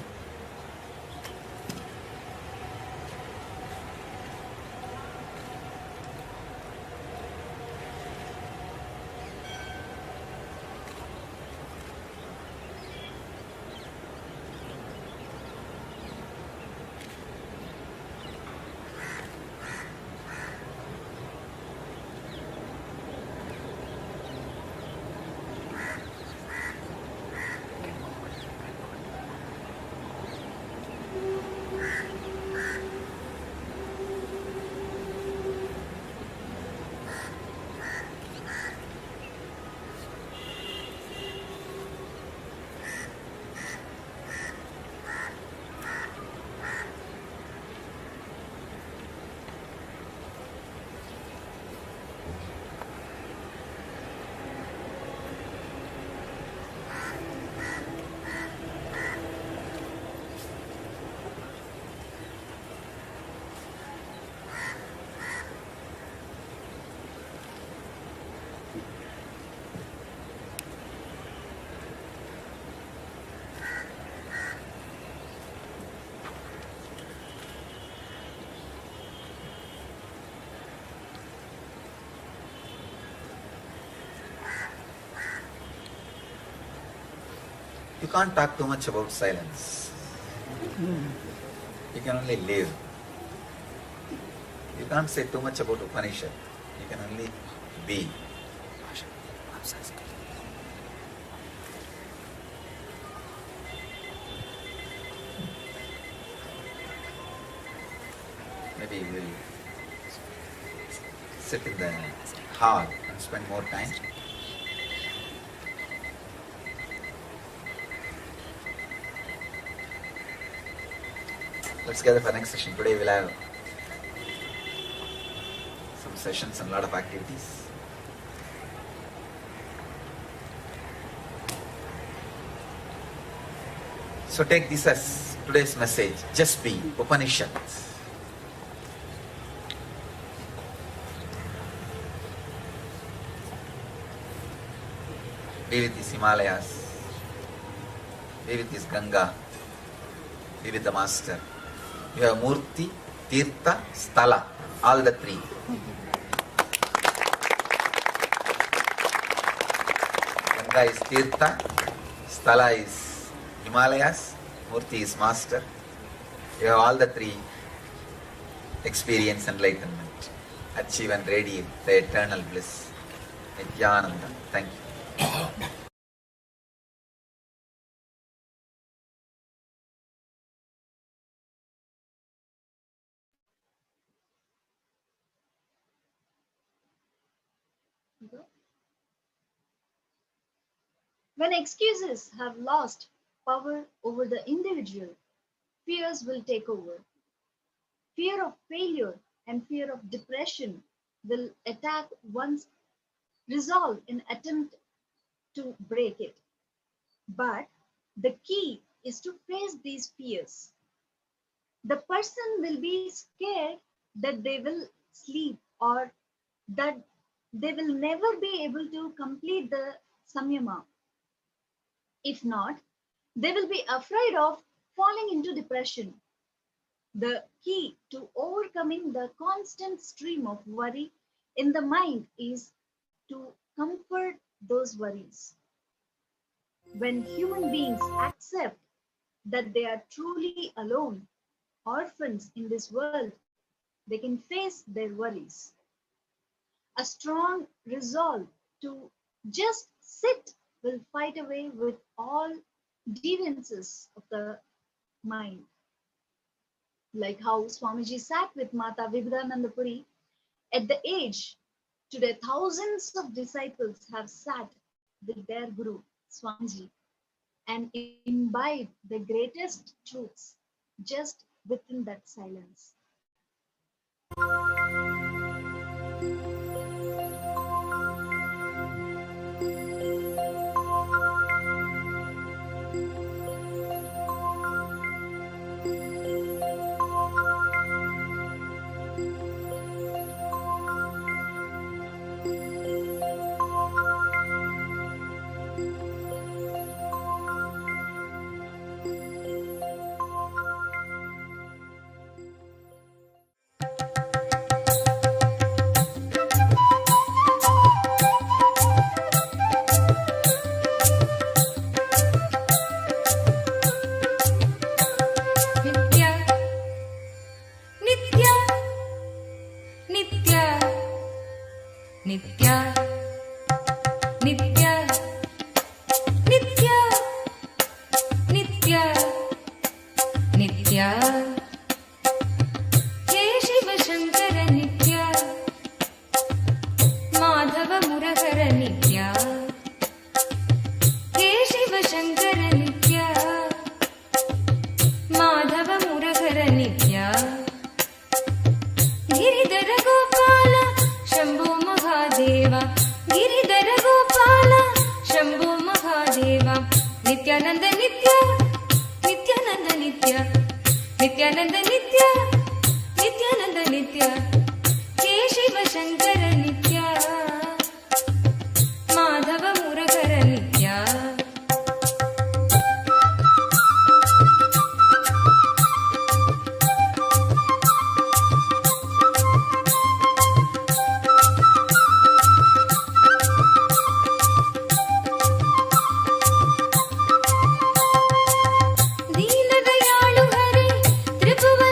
You can't talk too much about silence. You can only live. You can't say too much about Upanishad. You can only be. Maybe we'll sit in the hall and spend more time. Let's gather for next session. Today we'll have some sessions and a lot of activities. So take this as today's message. Just be. Upanishad. Be with these Himalayas. Be with this Ganga. Be with the Master. You have Murti, Tirtha, Sthala, all the three. Ganga is Tirtha, Sthala is Himalayas, Murti is Master. You have all the three. Experience enlightenment. Achieve and radiate the eternal bliss. Nithyananda. Thank you. When excuses have lost power over the individual, fears will take over. Fear of failure and fear of depression will attack one's resolve in attempt to break it. But the key is to face these fears. The person will be scared that they will sleep or that they will never be able to complete the samyama. If not, they will be afraid of falling into depression. The key to overcoming the constant stream of worry in the mind is to comfort those worries. When human beings accept that they are truly alone, orphans in this world, they can face their worries. A strong resolve to just sit will fight away with all deviances of the mind. Like how Swamiji sat with Mata Vivekananda Puri at the age today, thousands of disciples have sat with their Guru Swamiji and imbibed the greatest truths just within that silence. Nithya, Nithya, Nithya, Nithya, Nithya, He Shiva Shankara Nithya, Madhava Murahara Nithya, He Shiva Shankara Nithya, Madhava Murahara Nithya, Giridhara Gopala Shambho Mahadeva, Giridhara Gopala Shambho Mahadeva, Nithyananda Nithya, Nithyananda Nithya, Nithyananda Nithya, Nithyananda Nithya, He Shiva Shankara Nithya, Madhava Murahara Nithya. Deen Dayalu Hari Tribhuvan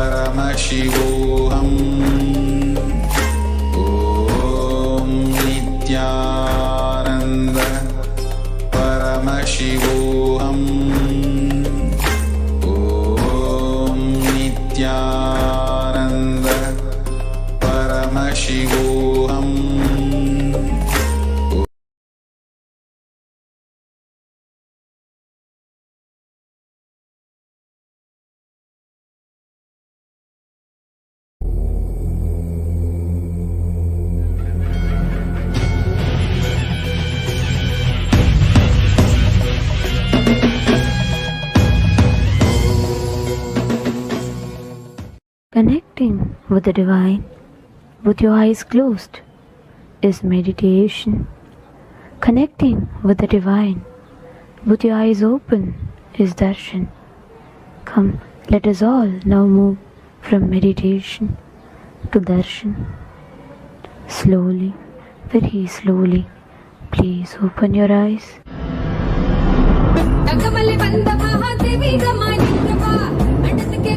Nithyananda Paramashivoham. Om Nithyananda Paramashivoham. Connecting with the divine with your eyes closed is meditation. Connecting with the divine with your eyes open is darshan. Come, let us all now move from meditation to darshan. Slowly, very slowly, please open your eyes.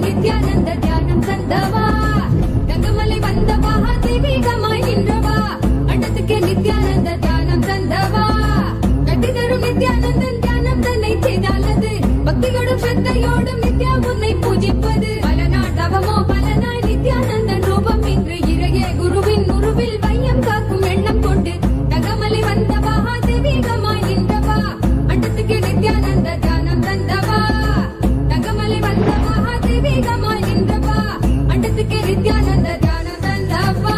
Nithyananda Dhyanam Tandava Tangamali Vanda Mahadevi Gamai Nindava Andathukke Nithyananda Dhyanam Tandava Kattidarum Nithyanandan Dhyanam Thanai Cheydalathu Bhaktigodum Shraddhayodum Nithya Unnai Poojipathu Palanatavamo Palanai Nithyanandan Roopam Indru Irage Guruvin Nuruvil Vaiyam Kaakkum Ennam Kondu Tangamali Vanda Mahadevi Gamai Nindava Andathukke Nithyananda Dhyanam Tandava Tangamali Vanda Mahadevi Gamai Nindava Andathukke Nithyananda Dhyanam Tandava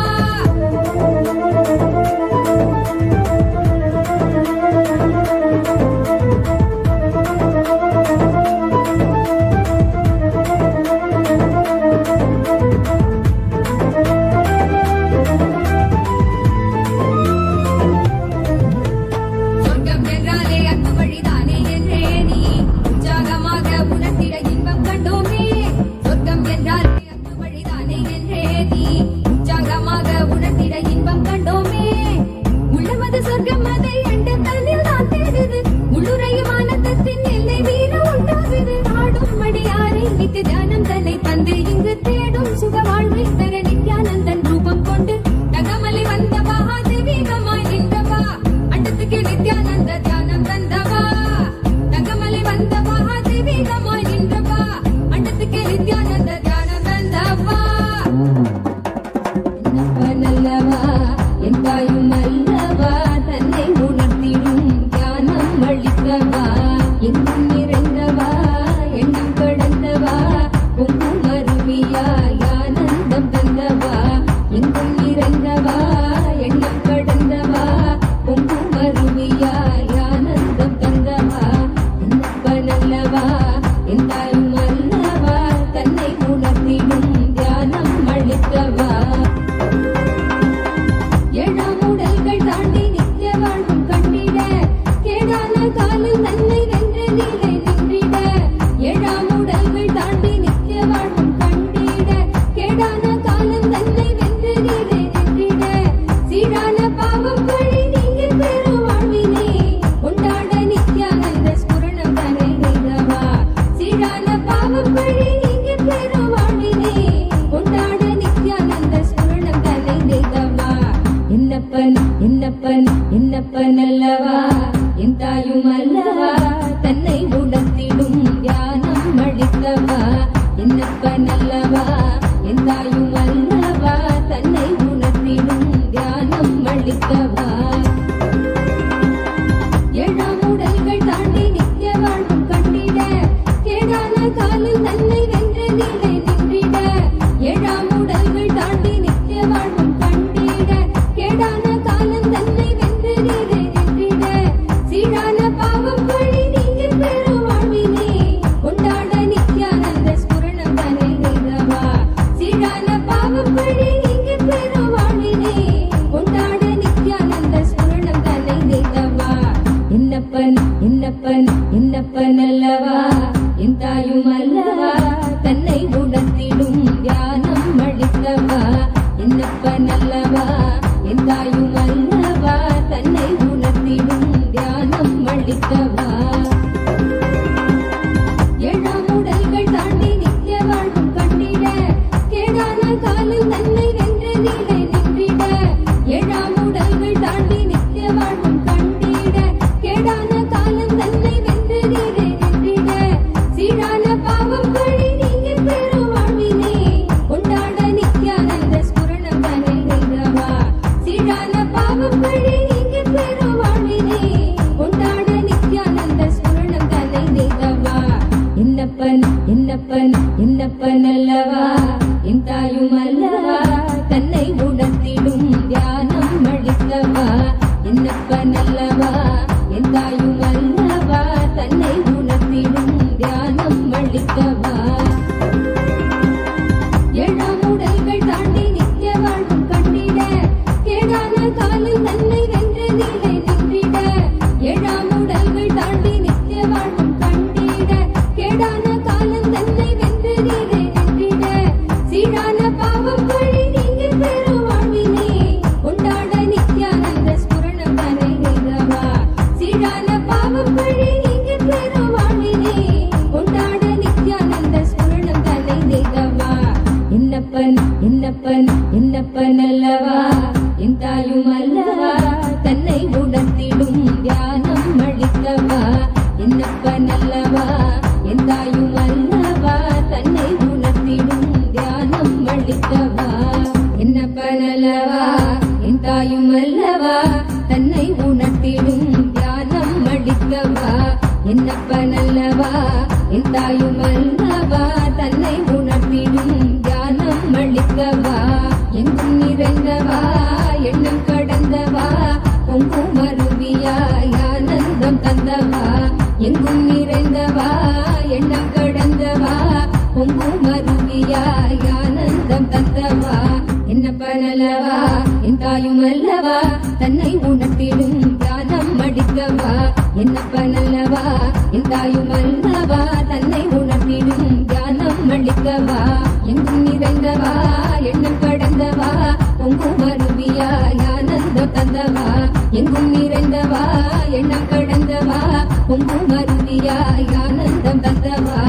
காலில் தன்னை வென்று நீலை நின்றிட ஏழாம் உடல்கள் தாண்டி அல்லவா என் தாயும் அல்லவா தன்னை உணர்த்திடும் தியானம் அளிக்கவா என்னப்பன் அல்லவா என் தாயும் அல்லவா தன்னை உணர்த்திடும் தியானம் அளிக்கவா என்னப்பன் அல்லவா என் தாயும் அல்லவா தன்னை உணர்த்திடும் தியானம் அளிக்கவா என்னப்பன் அல்லவா என் தாயும் அல்லவா தன்னை உணர்த்திடும் தியானம் அளிக்கவா எங்கும் நிறைந்தவா எண்ணம் கடந்தவா பொங்கும் அருவியாய் ஆனந்தம் தந்தவா எங்கும் நிறைந்தவா எண்ணம் கடந்தவா பொங்கும் அருவியாய் ஆனந்தம் தந்தவா என்னப்பன் அல்லவா என் தாயும் அல்லவா தன்னை உணர்த்திடும் தியானம் அளிக்கவா என்னப்பன் அல்லவா என் தாயும் அல்லவா தன்னை உணர்த்திடும் தியானம் அளிக்கவா எங்கும் நிறைந்தவா எண்ணம் கடந்தவா பொங்கும் அருவியாய் ஆனந்தம் தந்தவா எங்கும் நிறைந்தவா எண்ணம் கடந்தவா பொங்கும் அருவியாய் ஆனந்தம் தந்தவா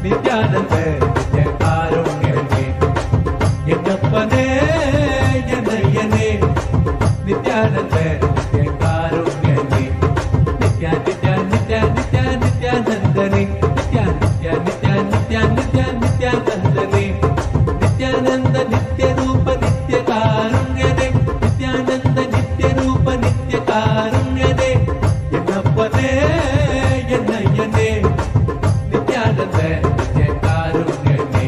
நித்யானந்த நித்யகாருண்யனே என்னப்பனே என்னையனே நித்யானந்த நித்யகாருண்யனே நித்யா நித்யா நித்யா நித்யா நித்யானந்தனே நித்யா நித்யா நித்யா நித்யா நித்யா நித்யானந்தனே நித்யானந்த நித்ய ரூப நித்யகாருண்யனே நித்யானந்த நித்ய ரூப நித்யகாருண்யனே என்னப்பனே என்னையனே நித்யானந்த நித்யகாருண்யனே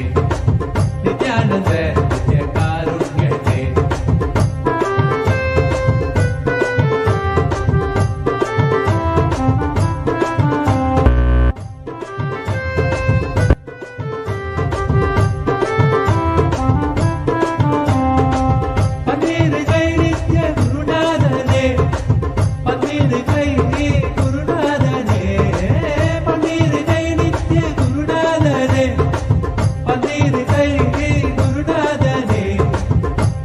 நித்யானந்த நித்யகாருண்யனே பன்னீர் கை நித்ய குருநாதனே பன்னீர் கை குருநாதனே பன்னீர் கை நித்ய குருநாதனே பன்னீர் கை குருநாதனே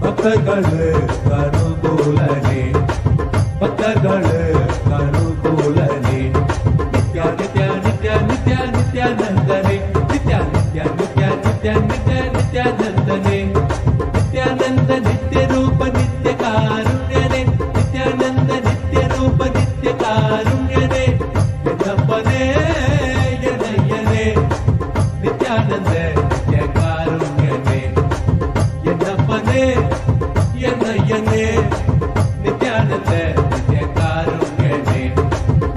பக்தர்கள் கருபூலனே பக்தர்கள் கருபூலனே நித்யா நித்யா நித்யா நித்யா நித்யானந்தனே நித்யா நித்யா நித்யா நித்யா நித்யா நித்யானந்தனே நித்யானந்த நித்ய ரூப நித்ய காருண்யனே நித்யானந்த நித்ய ரூப நித்ய காருண்யனே என்னப்பனே என்னையனே நித்யானந்த நித்ய காருண்யனே என்னப்பனே என்னையனே நித்யானந்த நித்ய காருண்யனே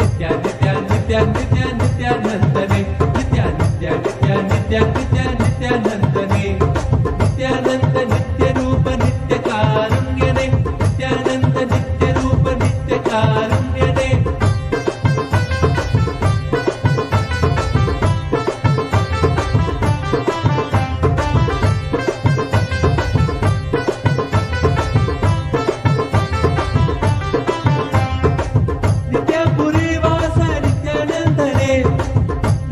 நித்யா நித்யா நித்யா நித்யா நித்யானந்தனே நித்யா நித்யா நித்யா நித்யா நித்யா நித்யானந்தனே நித்யானந்த நித்ய ரூப நித்ய காருண்யனே நித்யானந்த நித்ய ரூப நித்ய காருண்யனே நித்யபுரி வாச நித்யானந்தனே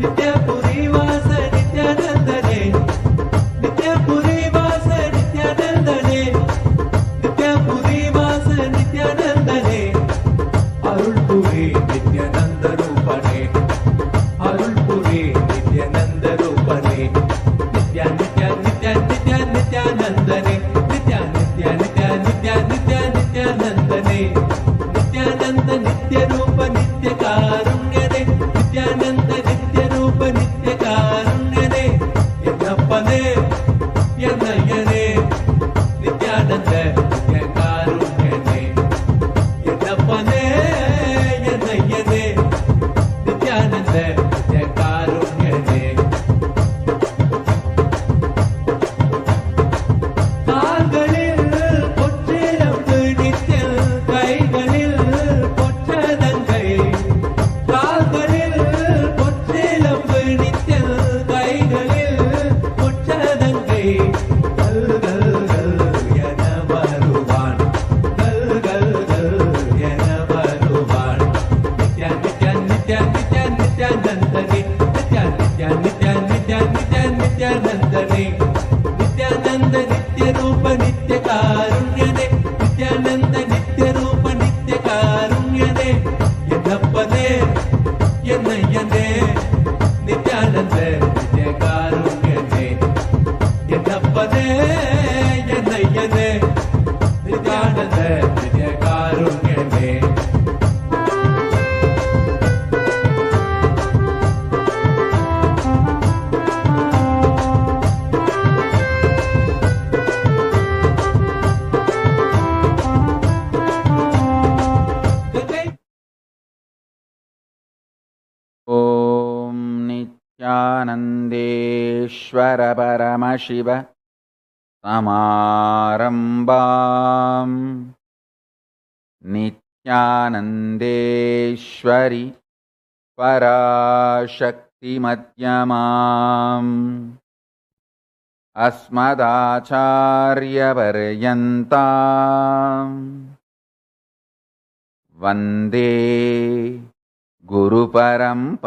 நித்யபுரி வாச நித்யானந்தனே என்னையனே நித்யானந்த நித்யகாருண்யனே என்னப்பனே என்னையனே நித்யானந்த நித்யகாருண்யனே ॐ नित्यानन्देश्वर परमशिव समारम्भाम् नित्यानन्देश्वरि पराशक्तिमध्यमाम् अस्मदाचार्यपर्यन्ताम् वन्दे गुरुपरम्पराम्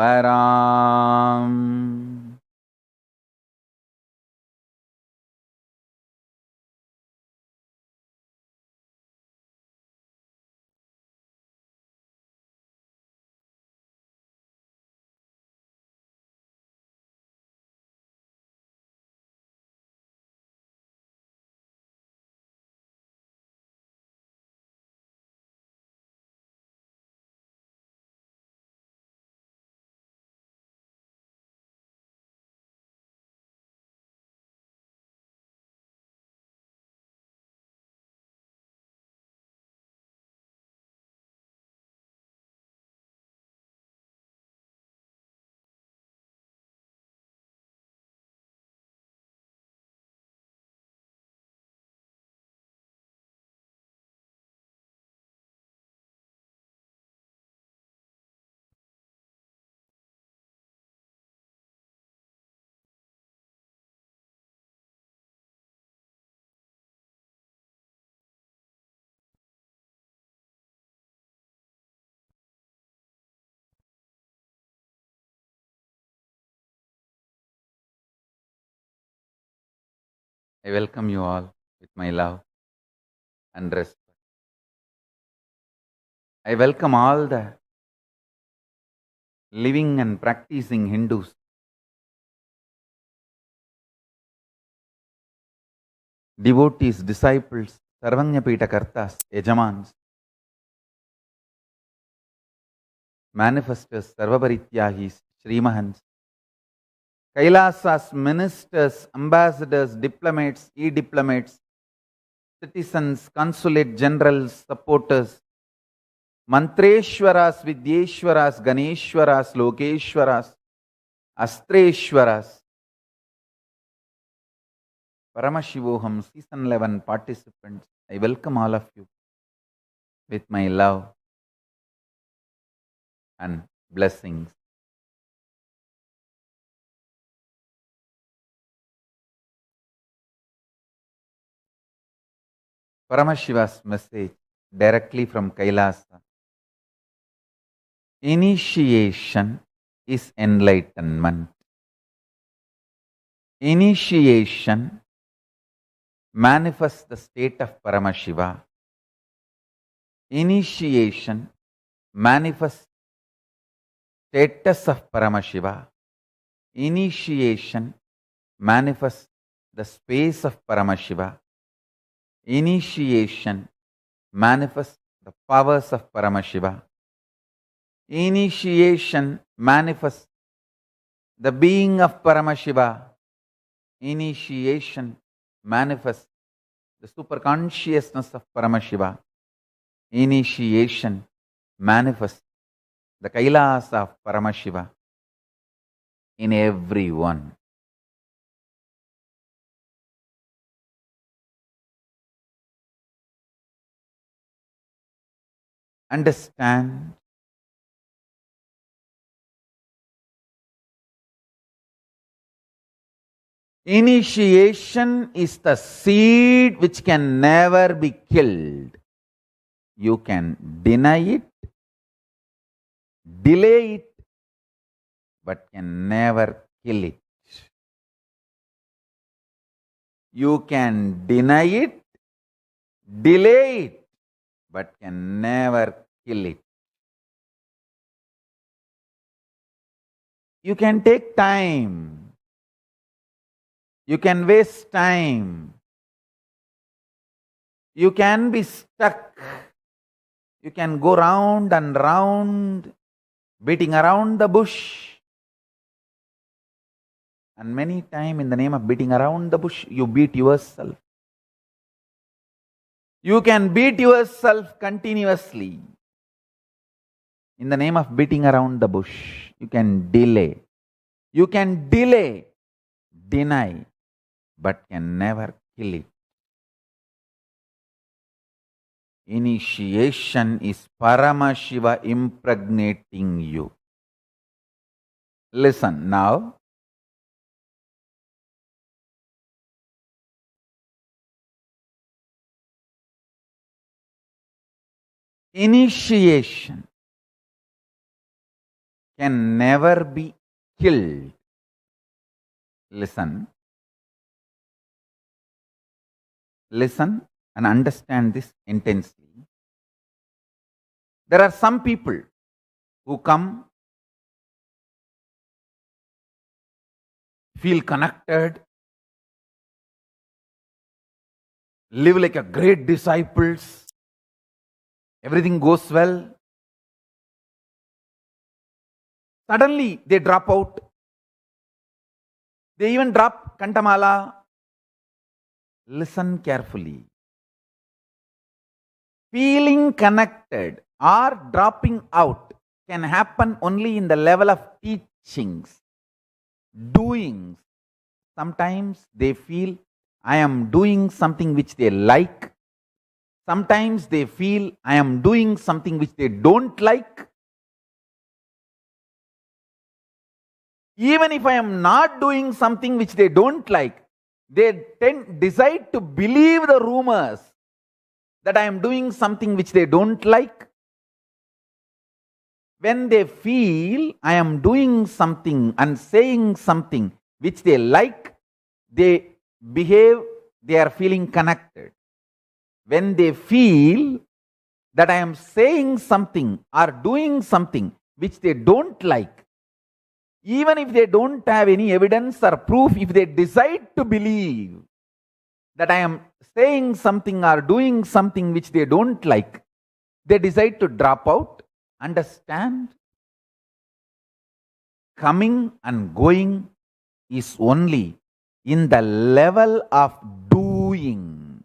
I welcome you all with my love and respect. I welcome all the living and practicing Hindus, devotees, disciples, Sarvanyapita Kartas, Yajamans, manifestors, Sarvaparityahis, Srimahans, Kailasas, ministers, ambassadors, diplomats, e-diplomats, citizens, consulate generals, supporters, Mantreshwaras, Vidyeshwaras, Ganeshwaras, Lokeshwaras, Astreshwaras, Paramashivoham, Season 11 participants, I welcome all of you with my love and blessings. Paramashiva's message directly from Kailasa. Initiation is enlightenment. Initiation manifests the state of Paramashiva. Initiation manifests status of Paramashiva. Initiation manifests the space of Paramashiva. Initiation manifests the powers of Paramashiva. Initiation manifests the being of Paramashiva. Initiation manifests the superconsciousness of Paramashiva. Initiation manifests the Kailasa of Paramashiva in everyone. Understand initiation is the seed which can never be killed. You can deny it, delay it, but can never kill it. You can deny it, delay it, but can never kill it. you can take time. You can waste time. You can be stuck. You can go round and round, beating around the bush. And many times in the name of beating around the bush, you beat yourself. You can beat yourself continuously. In the name of beating around the bush, you can delay. You can delay, deny, but can never kill it. Initiation is Paramashiva impregnating you. Listen now. Initiation can never be killed. Listen. Listen and understand this intensely. There are some people who come, feel connected, live like a great disciples, everything goes well. Suddenly they drop out. They even drop Kantamala. Listen carefully. Feeling connected or dropping out can happen only in the level of teachings, doings. Sometimes they feel I am doing something which they like. Sometimes they feel I am doing something which they don't like. Even if I am not doing something which they don't like, they decide to believe the rumors that I am doing something which they don't like. When they feel I am doing something and saying something which they like, they behave, they are feeling connected. When they feel that I am saying something or doing something which they don't like, even if they don't have any evidence or proof, if they decide to believe that I am saying something or doing something which they don't like, they decide to drop out. Understand? Coming and going is only in the level of doing.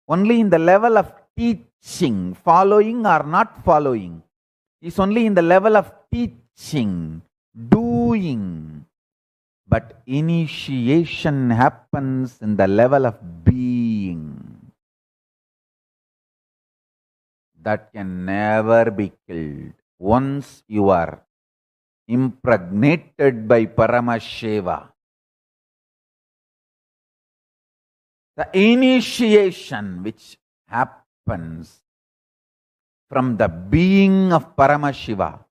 Only in the level of teaching, following or not following, is only in the level of teaching, doing. But initiation happens in the level of being. That can never be killed. Once you are impregnated by Paramashiva, the initiation which happens from the being of Paramashiva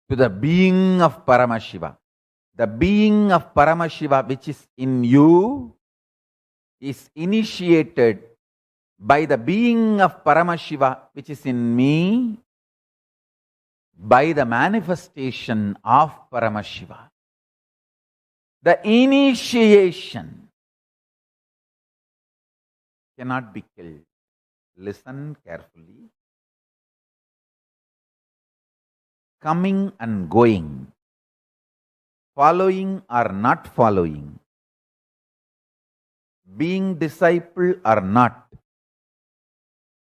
to the being of Paramashiva, the being of Paramashiva which is in you is initiated by the being of Paramashiva which is in me, by the manifestation of Paramashiva. The initiation cannot be killed. Listen carefully. Coming and going, following or not following, being disciple or not,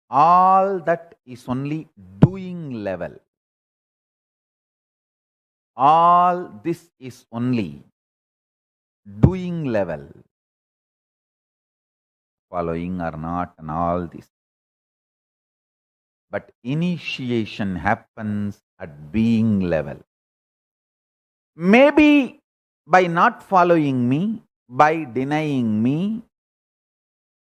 all that is only doing level. All this is only doing level. Following or not and all this. But initiation happens at being level. Maybe by not following me, by denying me,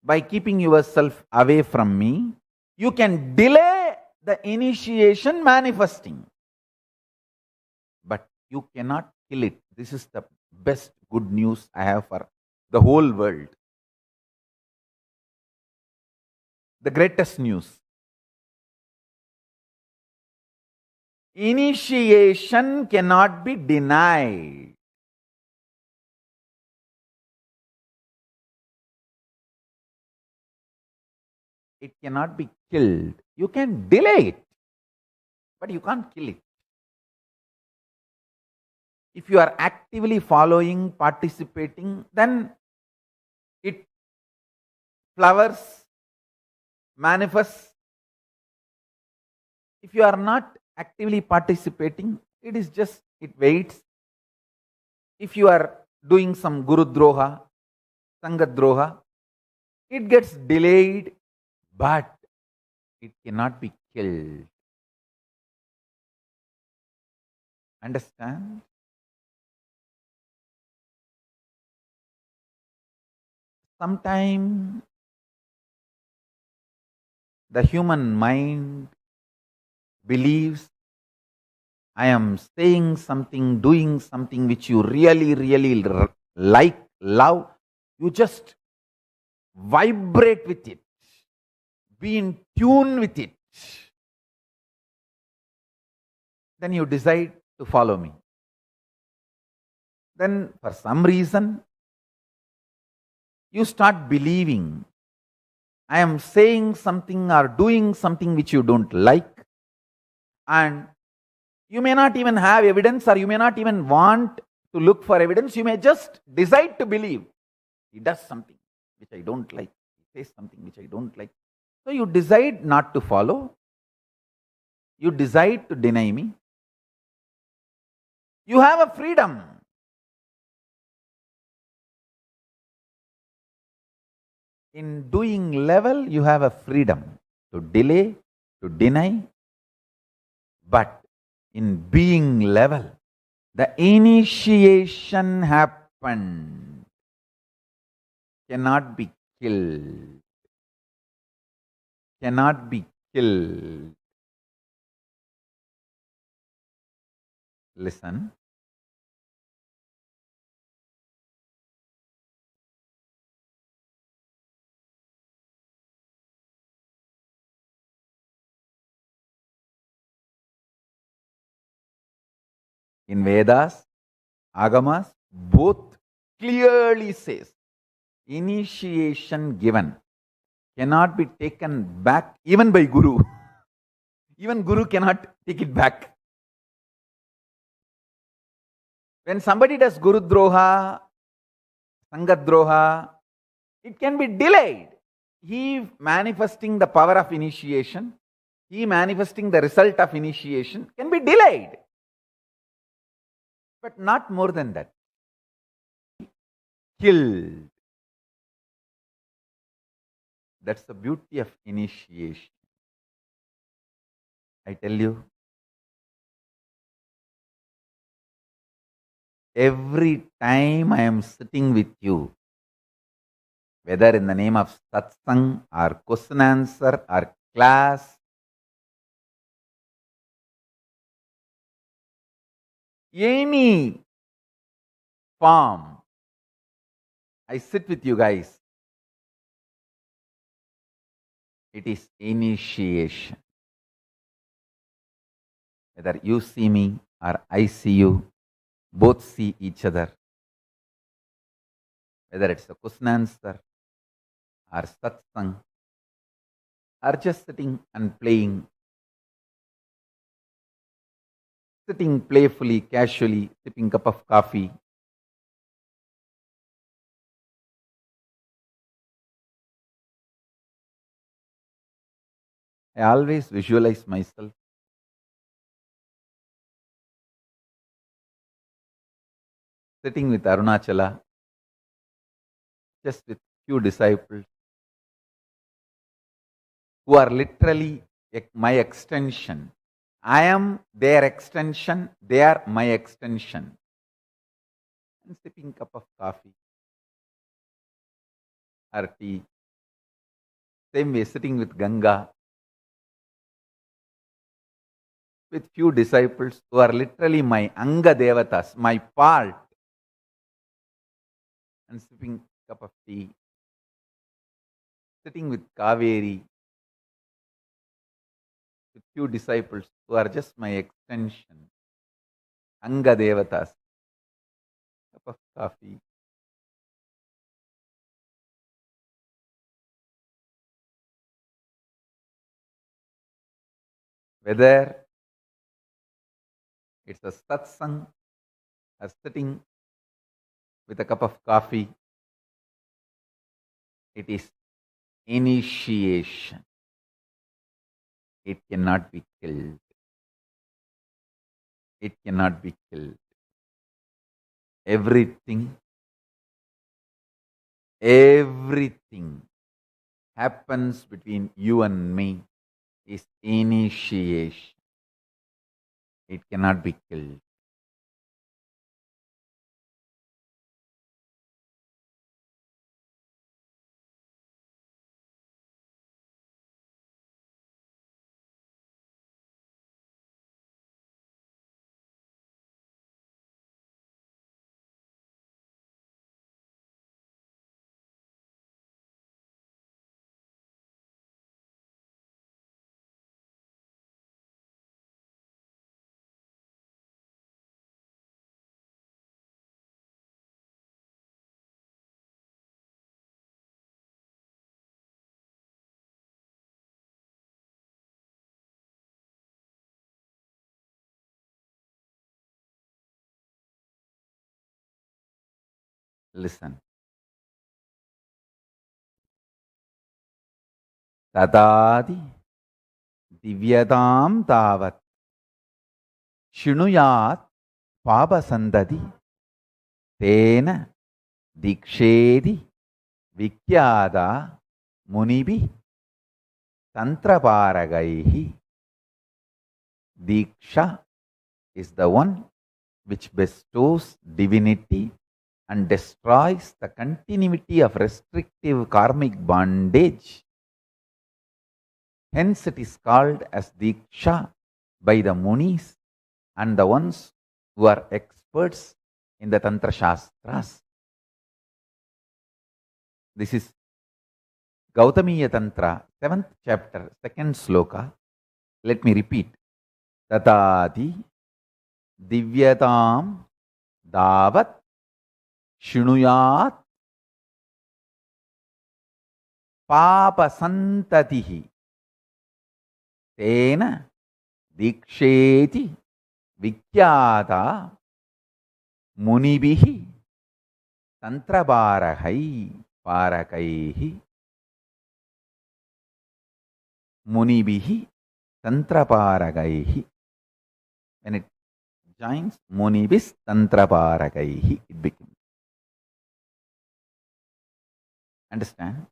by keeping yourself away from me, you can delay the initiation manifesting. But you cannot kill it. This is the best good news I have for the whole world. The greatest news. Initiation cannot be denied. It cannot be killed. You can delay it, but you can't kill it. If you are actively following, participating, then it flowers, manifests. If you are not actively participating, it is just, it waits. If you are doing some Guru Droha, Sangha Droha, it gets delayed, but it cannot be killed. Understand? Sometimes the human mind believes I am saying something, doing something which you really, really like, love. You just vibrate with it. Be in tune with it. Then you decide to follow me. Then for some reason, you start believing I am saying something or doing something which you don't like, and you may not even have evidence, or you may not even want to look for evidence. You may just decide to believe. He does something which I don't like. He says something which I don't like. So you decide not to follow. You decide to deny me. You have a freedom. In doing level, you have a freedom to delay, to deny. But in being level, the initiation happened. Cannot be killed. Cannot be killed. Listen. In Vedas, Agamas, both clearly says, initiation given cannot be taken back even by Guru. Even Guru cannot take it back. When somebody does Guru Droha, Sangha Droha, it can be delayed. He manifesting the power of initiation, he manifesting the result of initiation can be delayed. But not more than that. Killed. That's the beauty of initiation. I tell you, every time I am sitting with you, whether in the name of Satsang or question answer or class, any form, I sit with you guys. It is initiation. Whether you see me or I see you, both see each other. Whether it's a question answer or satsang, or just sitting and playing, sitting playfully, casually, sipping a cup of coffee. I always visualize myself sitting with Arunachala, just with few disciples who are literally my extension. I am their extension, they are my extension. And sipping a cup of coffee or tea. Same way, sitting with Ganga, with few disciples who are literally my Anga Devatas, my part, and sipping a cup of tea, sitting with Kaveri, with few disciples who are just my extension, Anga Devatas. Cup of coffee. Whether it's a satsang or sitting with a cup of coffee, it is initiation. It cannot be killed. It cannot be killed. Everything happens between you and me is initiation. It cannot be killed. Listen. Tadadi divyadam tavat shinuyat pabasandadi tena dikshedi vikyada munibi tantraparagaihi. Diksha is the one which bestows divinity and destroys the continuity of restrictive karmic bondage. Hence it is called as Diksha by the Munis and the ones who are experts in the Tantra Shastras. This is Gautamiya Tantra, 7th chapter, 2nd sloka. Let me repeat. Tatati divyatam davat shinuyat papasantatihi tena diksheti vikyata munibihi tantraparagaihi munibihi tantraparagaihi. When it joins munibis tantraparagaihi, it becomes. Understand?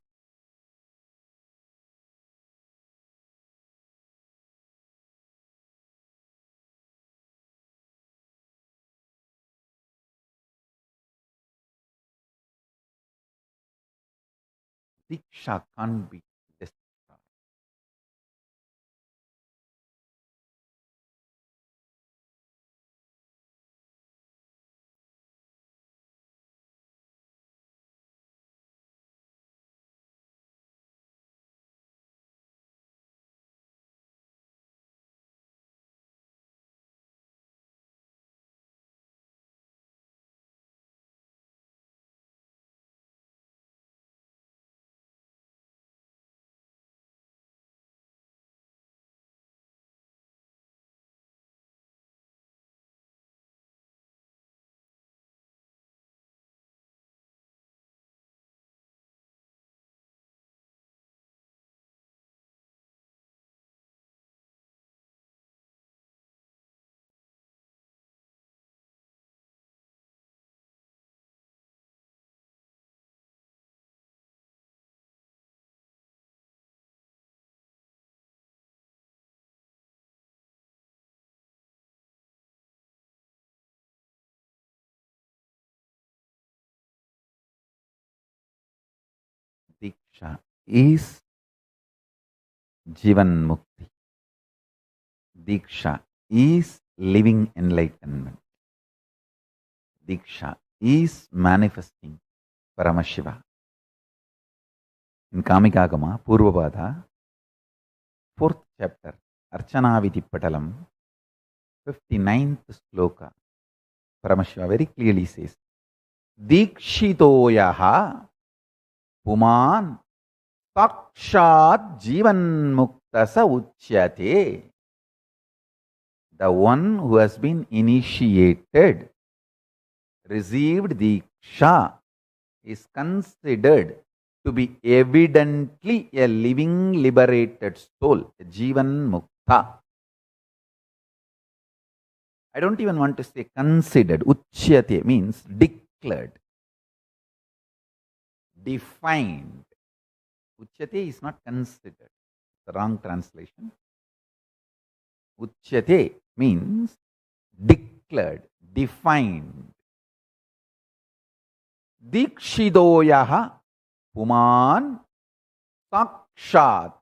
Diksha can't be destroyed. Diksha is Jivan Mukti. Diksha is living enlightenment. Diksha is manifesting Paramashiva. In Kamikagama, Purvapada, 4th chapter, Archana Vidipatalam, 59th sloka, Paramashiva very clearly says, Dikshitoyaha Puman Sakshat Jivan Muktasa Uchyate. The one who has been initiated, received Diksha, is considered to be evidently a living liberated soul, a Jivan Mukta. I don't even want to say considered. Uchyate means declared, defined. Uchyate is not considered. It's the wrong translation. Uchyate means declared, defined. Dikshidoyaha Puman Sakshat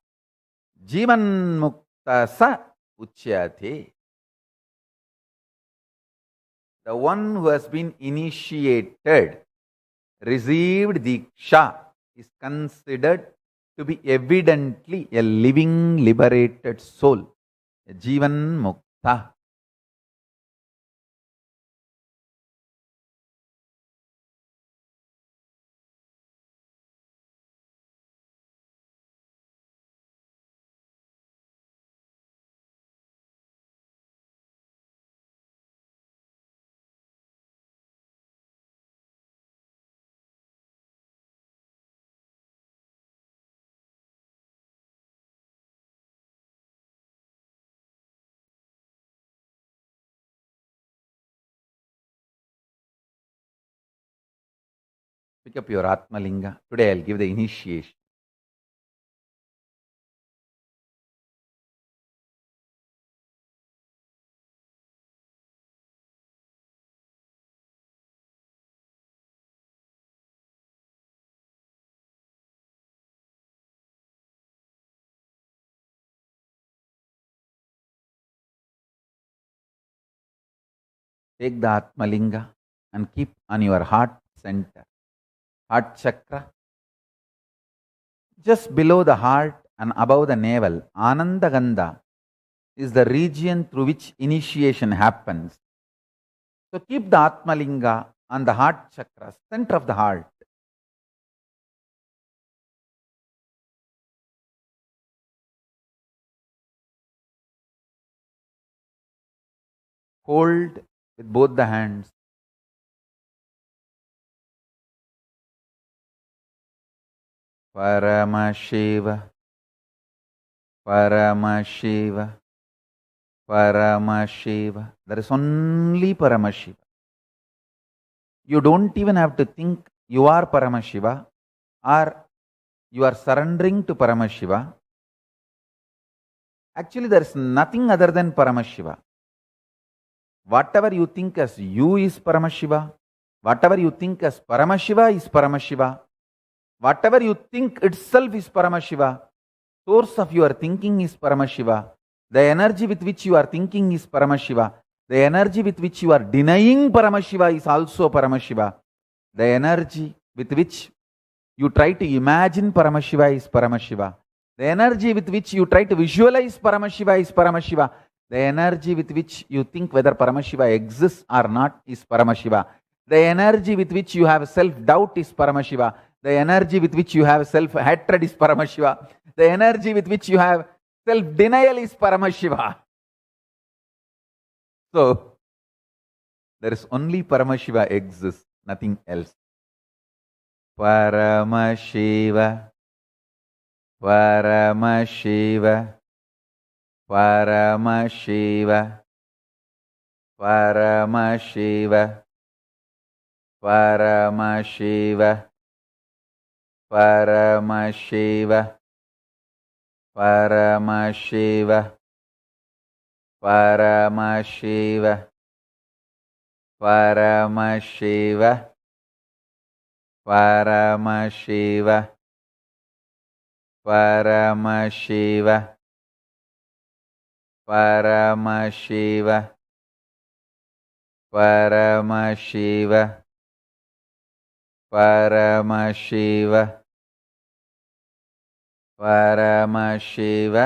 Jivan Muktasa Uchyate. The one who has been initiated, received Diksha, is considered to be evidently a living liberated soul, a Jivan Mukta. Pick up your Atmalinga. Today I'll give the initiation. Take the Atmalinga and keep on your heart center, heart chakra. Just below the heart and above the navel, Ananda Gandha is the region through which initiation happens. So keep the Atmalinga on the heart chakra, center of the heart. Hold with both the hands. Paramashiva, Paramashiva, Paramashiva. There is only Paramashiva. You don't even have to think you are Paramashiva or you are surrendering to Paramashiva. Actually, there is nothing other than Paramashiva. Whatever you think as you is Paramashiva. Whatever you think as Paramashiva is Paramashiva. Whatever you think itself is Paramashiva. Source of your thinking is Paramashiva. The energy with which you are thinking is Paramashiva. The energy with which you are denying Paramashiva is also Paramashiva. The energy with which you try to imagine Paramashiva is Paramashiva. The energy with which you try to visualize Paramashiva is Paramashiva. The energy with which you think whether Paramashiva exists or not is Paramashiva. The energy with which you have self-doubt is Paramashiva. The energy with which you have self-hatred is Paramashiva. The energy with which you have self-denial is Paramashiva. So, there is only Paramashiva exists, nothing else. Paramashiva, Paramashiva, Paramashiva, Paramashiva, Paramashiva, Paramashiva, Paramashiva, Paramashiva, Paramashiva, Paramashiva, Paramashiva, Paramashiva, Paramashiva, Paramashiva, Paramashiva,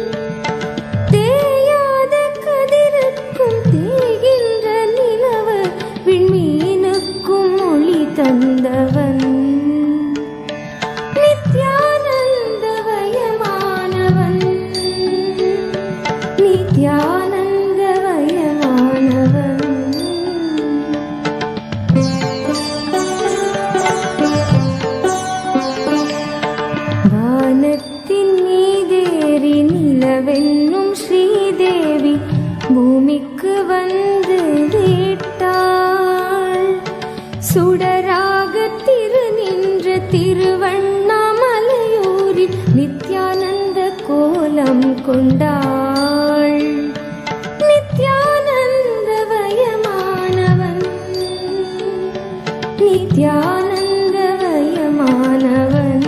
வந்து விட்டாள். சுடராக திரு நின்ற திருவண்ணாமலையூரில் நித்யானந்த கோலம் கொண்டாள். நித்யானந்தவயமானவன், நித்யானந்தவயமானவன்.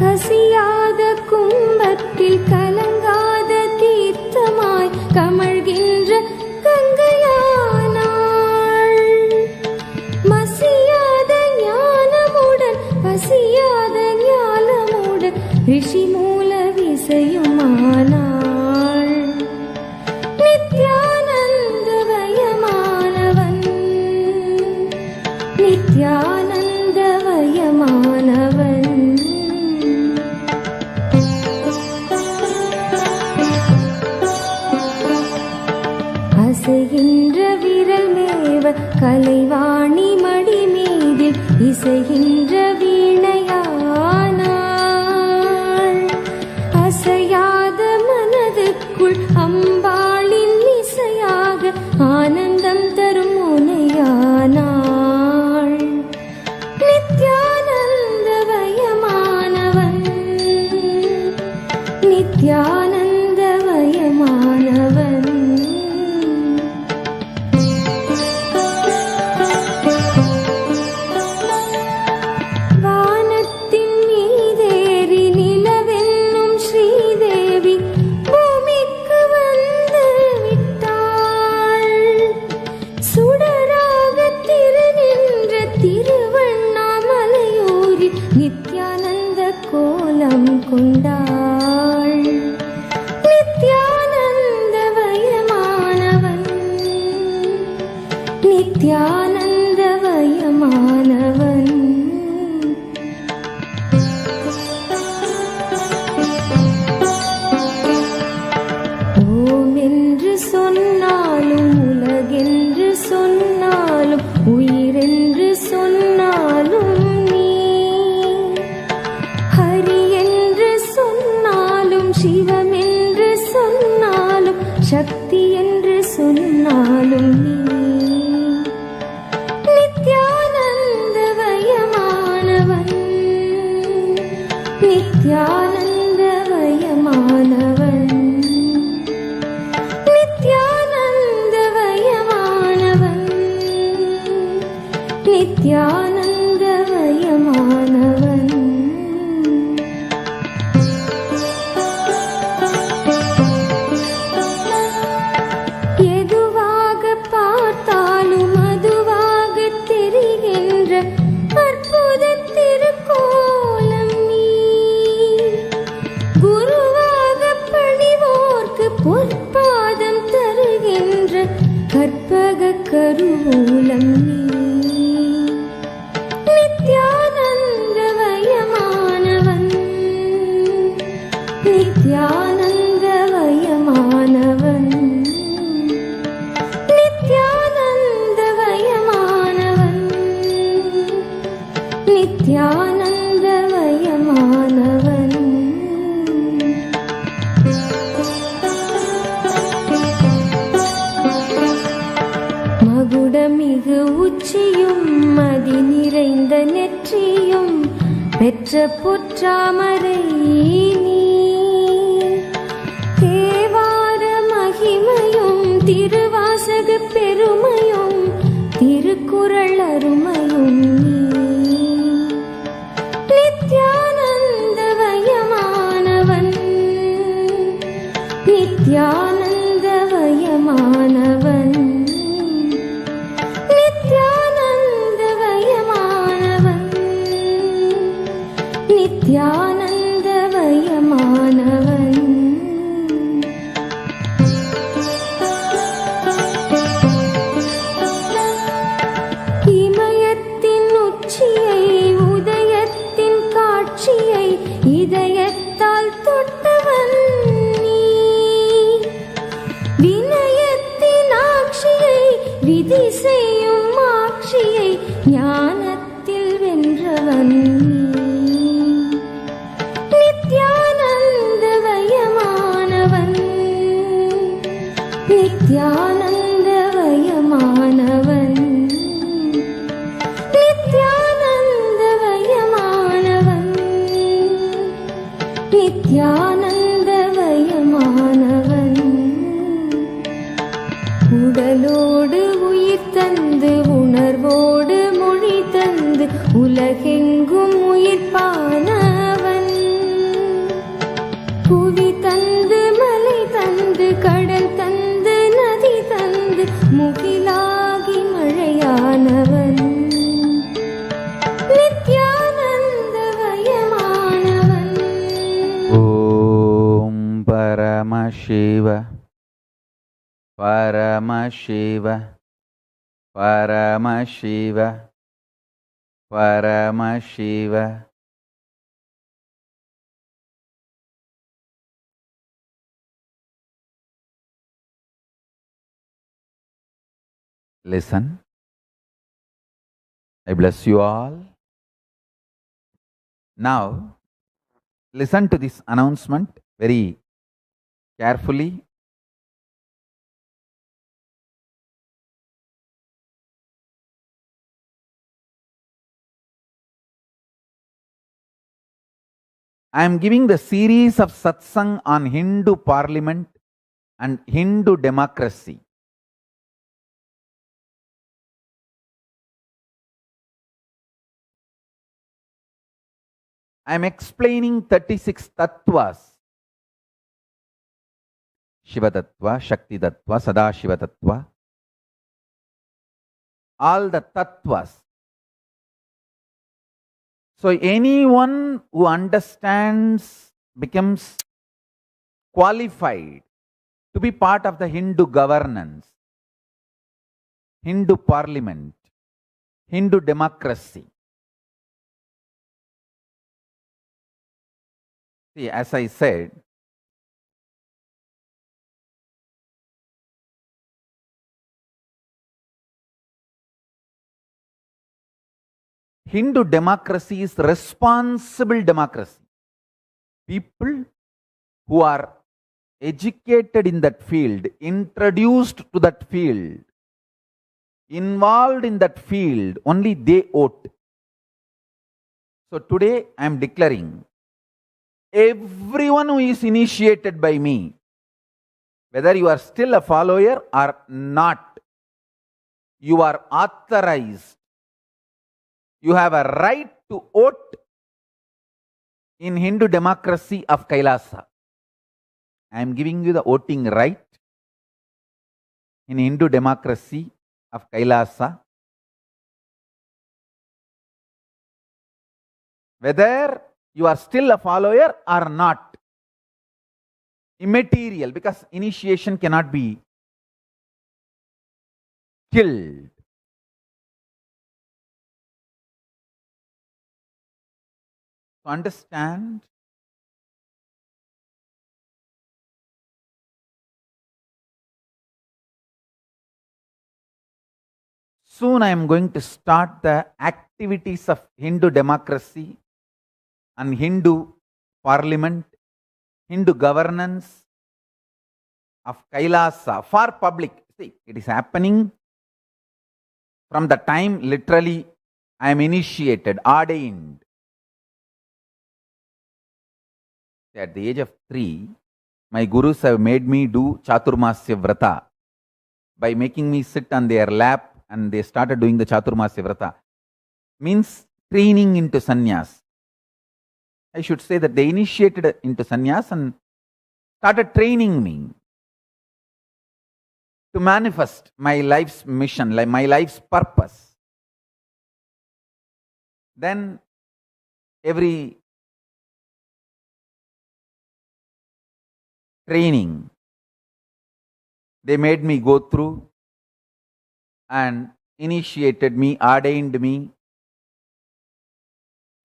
கசியாத கும்பத்தில் கலங்காத தீர்த்தமாய் கமழ்கின்ற கங்கையானாள். மசியாத ஞானமுடன் பசியாத ஞானமுடன் ரிஷி மூல விசையுமானாள். நித்யானந்தவயமானவன், நித்யானந்தவயமானவன். அசைகின்ற விரல் மேவ கலைவாணி மடி மீதில் இசைகின்ற வீணையானாள். அசையாத மனதுக்குள் அம்பாளின் இசையாக ஆனந்தம் தரும் முனையானாள். நித்யானந்தவயமானவன், நித்யானந்தவயமானவன். வானத்தின் மீதேறி நிலவென்னும் ஸ்ரீதேவி பூமிக்கு வந்து விட்டாள். சுடராக திரு நின்ற திருவண்ணாமலையூரில் நித்யானந்த கோலம் கொண்டாள். நித்யானந்தவயமானவன், நித்யானந்தவயமானவன். ஓம் என்று சொன்னாலும் உலகென்று சொன்னாலும் உயிரென்று சொன்னாலும் நீ, ஹரி என்று சொன்னாலும் சிவமென்று சொன்னாலும் சக்தி என்று சொன்னாலும் நீ. நித்யானந்தவயமானவன், நித்யானந்தவயமானவன். நித்யானந்தவயமானவன், நித்யானந்தவயமானவன். எதுவாக பார்த்தாலும் அதுவாக தெரிகின்ற அற்புத திருக்கோலம் நீ. குருவாக பணிவோர்க்கு பொற்பாதம் தருகின்ற கற்பக கருவூலம் நீ. நித்யானந்தவயமானவன், நித்யானந்தவயமானவன். நித்யானந்தவயமானவன், நித்யானந்தவயமானவன். மகுடமிகு உச்சியும் மதி நிறைந்த நெற்றியும் பெற்ற பொற்றாமரை நீ. தேவார மகிமையும் திருவாசக பெருமையும் திருக்குறள் அருமையும் நீ. நித்யானந்தவயமானவன், நித்யானந்தவயமானவன். நித்யானந்தவயமானவன், நித்யானந்தவயமானவன். இமயத்தின் உச்சியை உதயத்தின் காட்சியை இதயத்தால் தொட்டவன் நீ. நித்யானந்தவயமானவன் நித்யானந்தவயமானவன் நித்யானந்தவயமானவன் உடலோடு உயிர் தந்து உணர்வோடு மொழி தந்து உலகெங்கும் உயிர்ப்பானவன் புவி தந்து மலை தந்து கடல் தந்து நதி தந்து முகிலாகி மழையானவன் நித்யானந்தவயமானவன். ஓம் Paramasiva Paramasiva Paramasiva Paramasiva. Listen. I bless you all. Now, listen to this announcement very carefully. I am giving the series of Satsang on Hindu Parliament and Hindu democracy. I am explaining 36 tattvas. Shiva tattva, Shakti tattva, Sadashiva tattva. All the tattvas. So anyone who understands becomes qualified to be part of the Hindu governance, Hindu parliament, Hindu democracy. See, as I said, Hindu democracy is responsible democracy. People who are educated in that field, introduced to that field, involved in that field, only they vote. So today I am declaring, everyone who is initiated by me, whether you are still a follower or not, you are authorized. You have a right to vote in Hindu democracy of Kailasa. I am giving you the voting right in Hindu democracy of Kailasa. Whether you are still a follower or not, immaterial, because initiation cannot be killed. To understand, soon I am going to start the activities of Hindu democracy and Hindu parliament, Hindu governance of Kailasa for public. See, it is happening from the time literally I am initiated, ordained. At the age of 3, my gurus have made me do Chaturmasya Vrata by making me sit on their lap, and they started doing the Chaturmasya Vrata. Means training into sannyas. I should say that they initiated into sannyas and started training me to manifest my life's mission, like my life's purpose. Then every training they made me go through and initiated me, ordained me.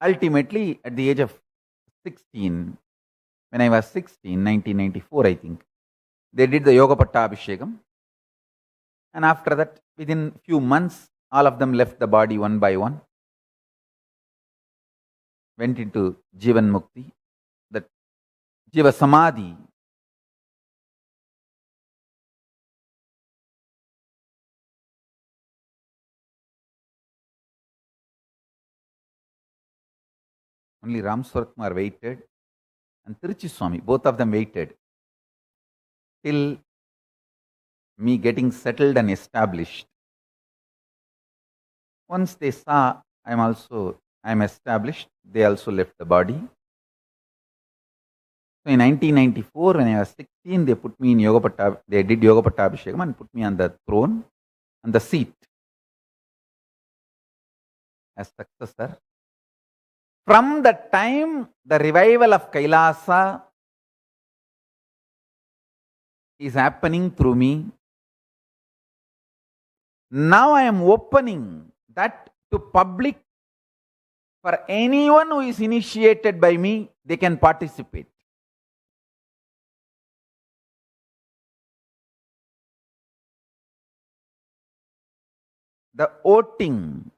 Ultimately, at the age of 16, when I was 16, 1994 I think, they did the Yoga Pattabhishekam. And after that, within few months, all of them left the body one by one, went into Jivan Mukti, that Jiva Samadhi. Only Ram Swaratkumar waited and Tiruchi Swami, both of them waited till me getting settled and established. Once they saw I am established, they also left the body. So in 1994, when I was 16, they put me in they did Yoga Pattabhishekam and put me on the throne, on the seat as successor. From the time the revival of Kailasa is happening through me, now I am opening that to public. For anyone who is initiated by me, they can participate. The voting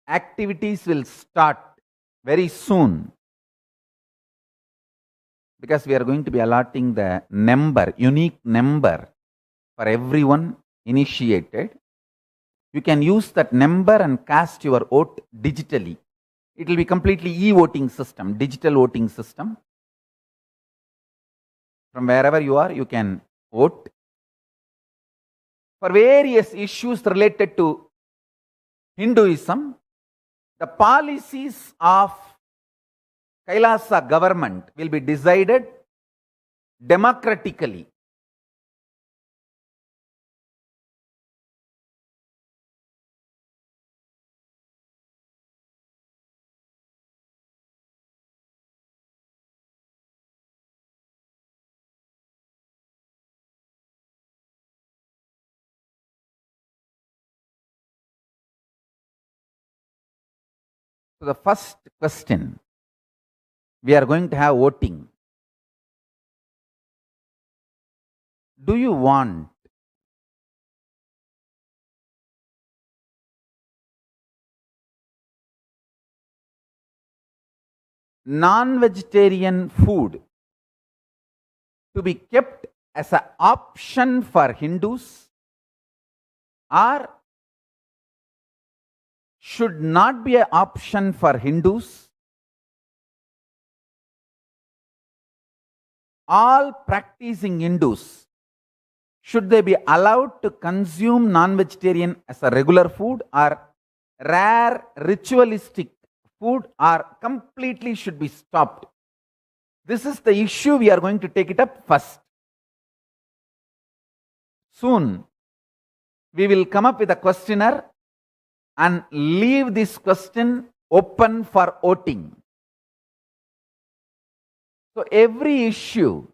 activities will start very soon, because we are going to be allotting the unique number for everyone initiated. You can use that number and cast your vote digitally. It will be completely e-voting system, digital voting system. From wherever you are, you can vote for various issues related to Hinduism. The policies of Kailasa government will be decided democratically. So the first question, we are going to have voting. Do you want non-vegetarian food to be kept as an option for Hindus, or should not be an option for Hindus? All practicing Hindus, should they be allowed to consume non-vegetarian as a regular food, or rare ritualistic food, or completely should be stopped? This is the issue we are going to take it up first. Soon, we will come up with a questionnaire and leave this question open for voting. So every issue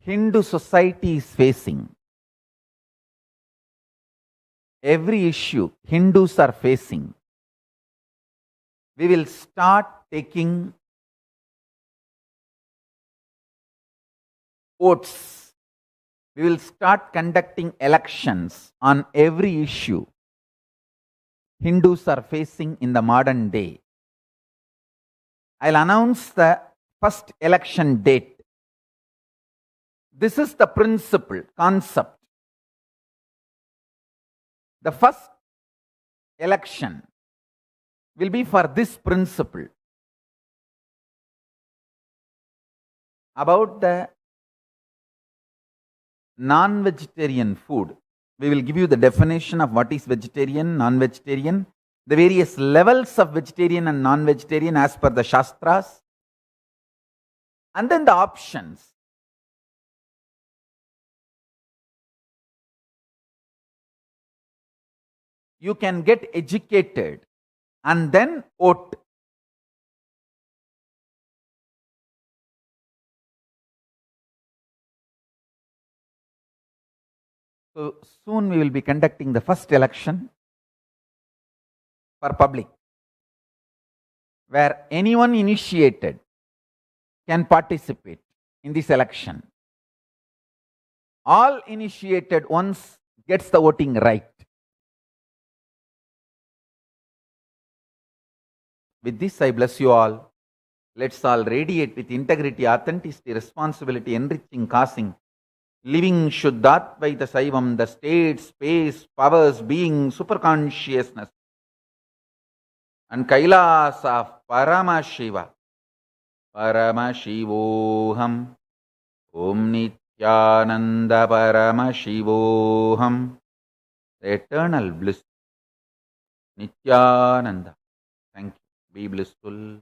Hindu society is facing, every issue Hindus are facing, we will start taking votes. We will start conducting elections on every issue Hindus are facing in the modern day. I'll announce the first election date. This is the principle, concept. The first election will be for this principle about the non-vegetarian food. We will give you the definition of what is vegetarian, non-vegetarian, the various levels of vegetarian and non-vegetarian as per the Shastras, and then the options. You can get educated and then vote. So soon we will be conducting the first election for public, where anyone initiated can participate in this election. All initiated ones gets the voting right. With this, I bless you all. Let's all radiate with integrity, authenticity, responsibility, enriching, causing, living Shuddhatvaita Saivam, the state, space, powers, being, superconsciousness, and Kailas of Paramashiva. Paramashivoham. Om Nithyananda Paramashivoham. The eternal bliss. Nithyananda. Thank you. Be blissful.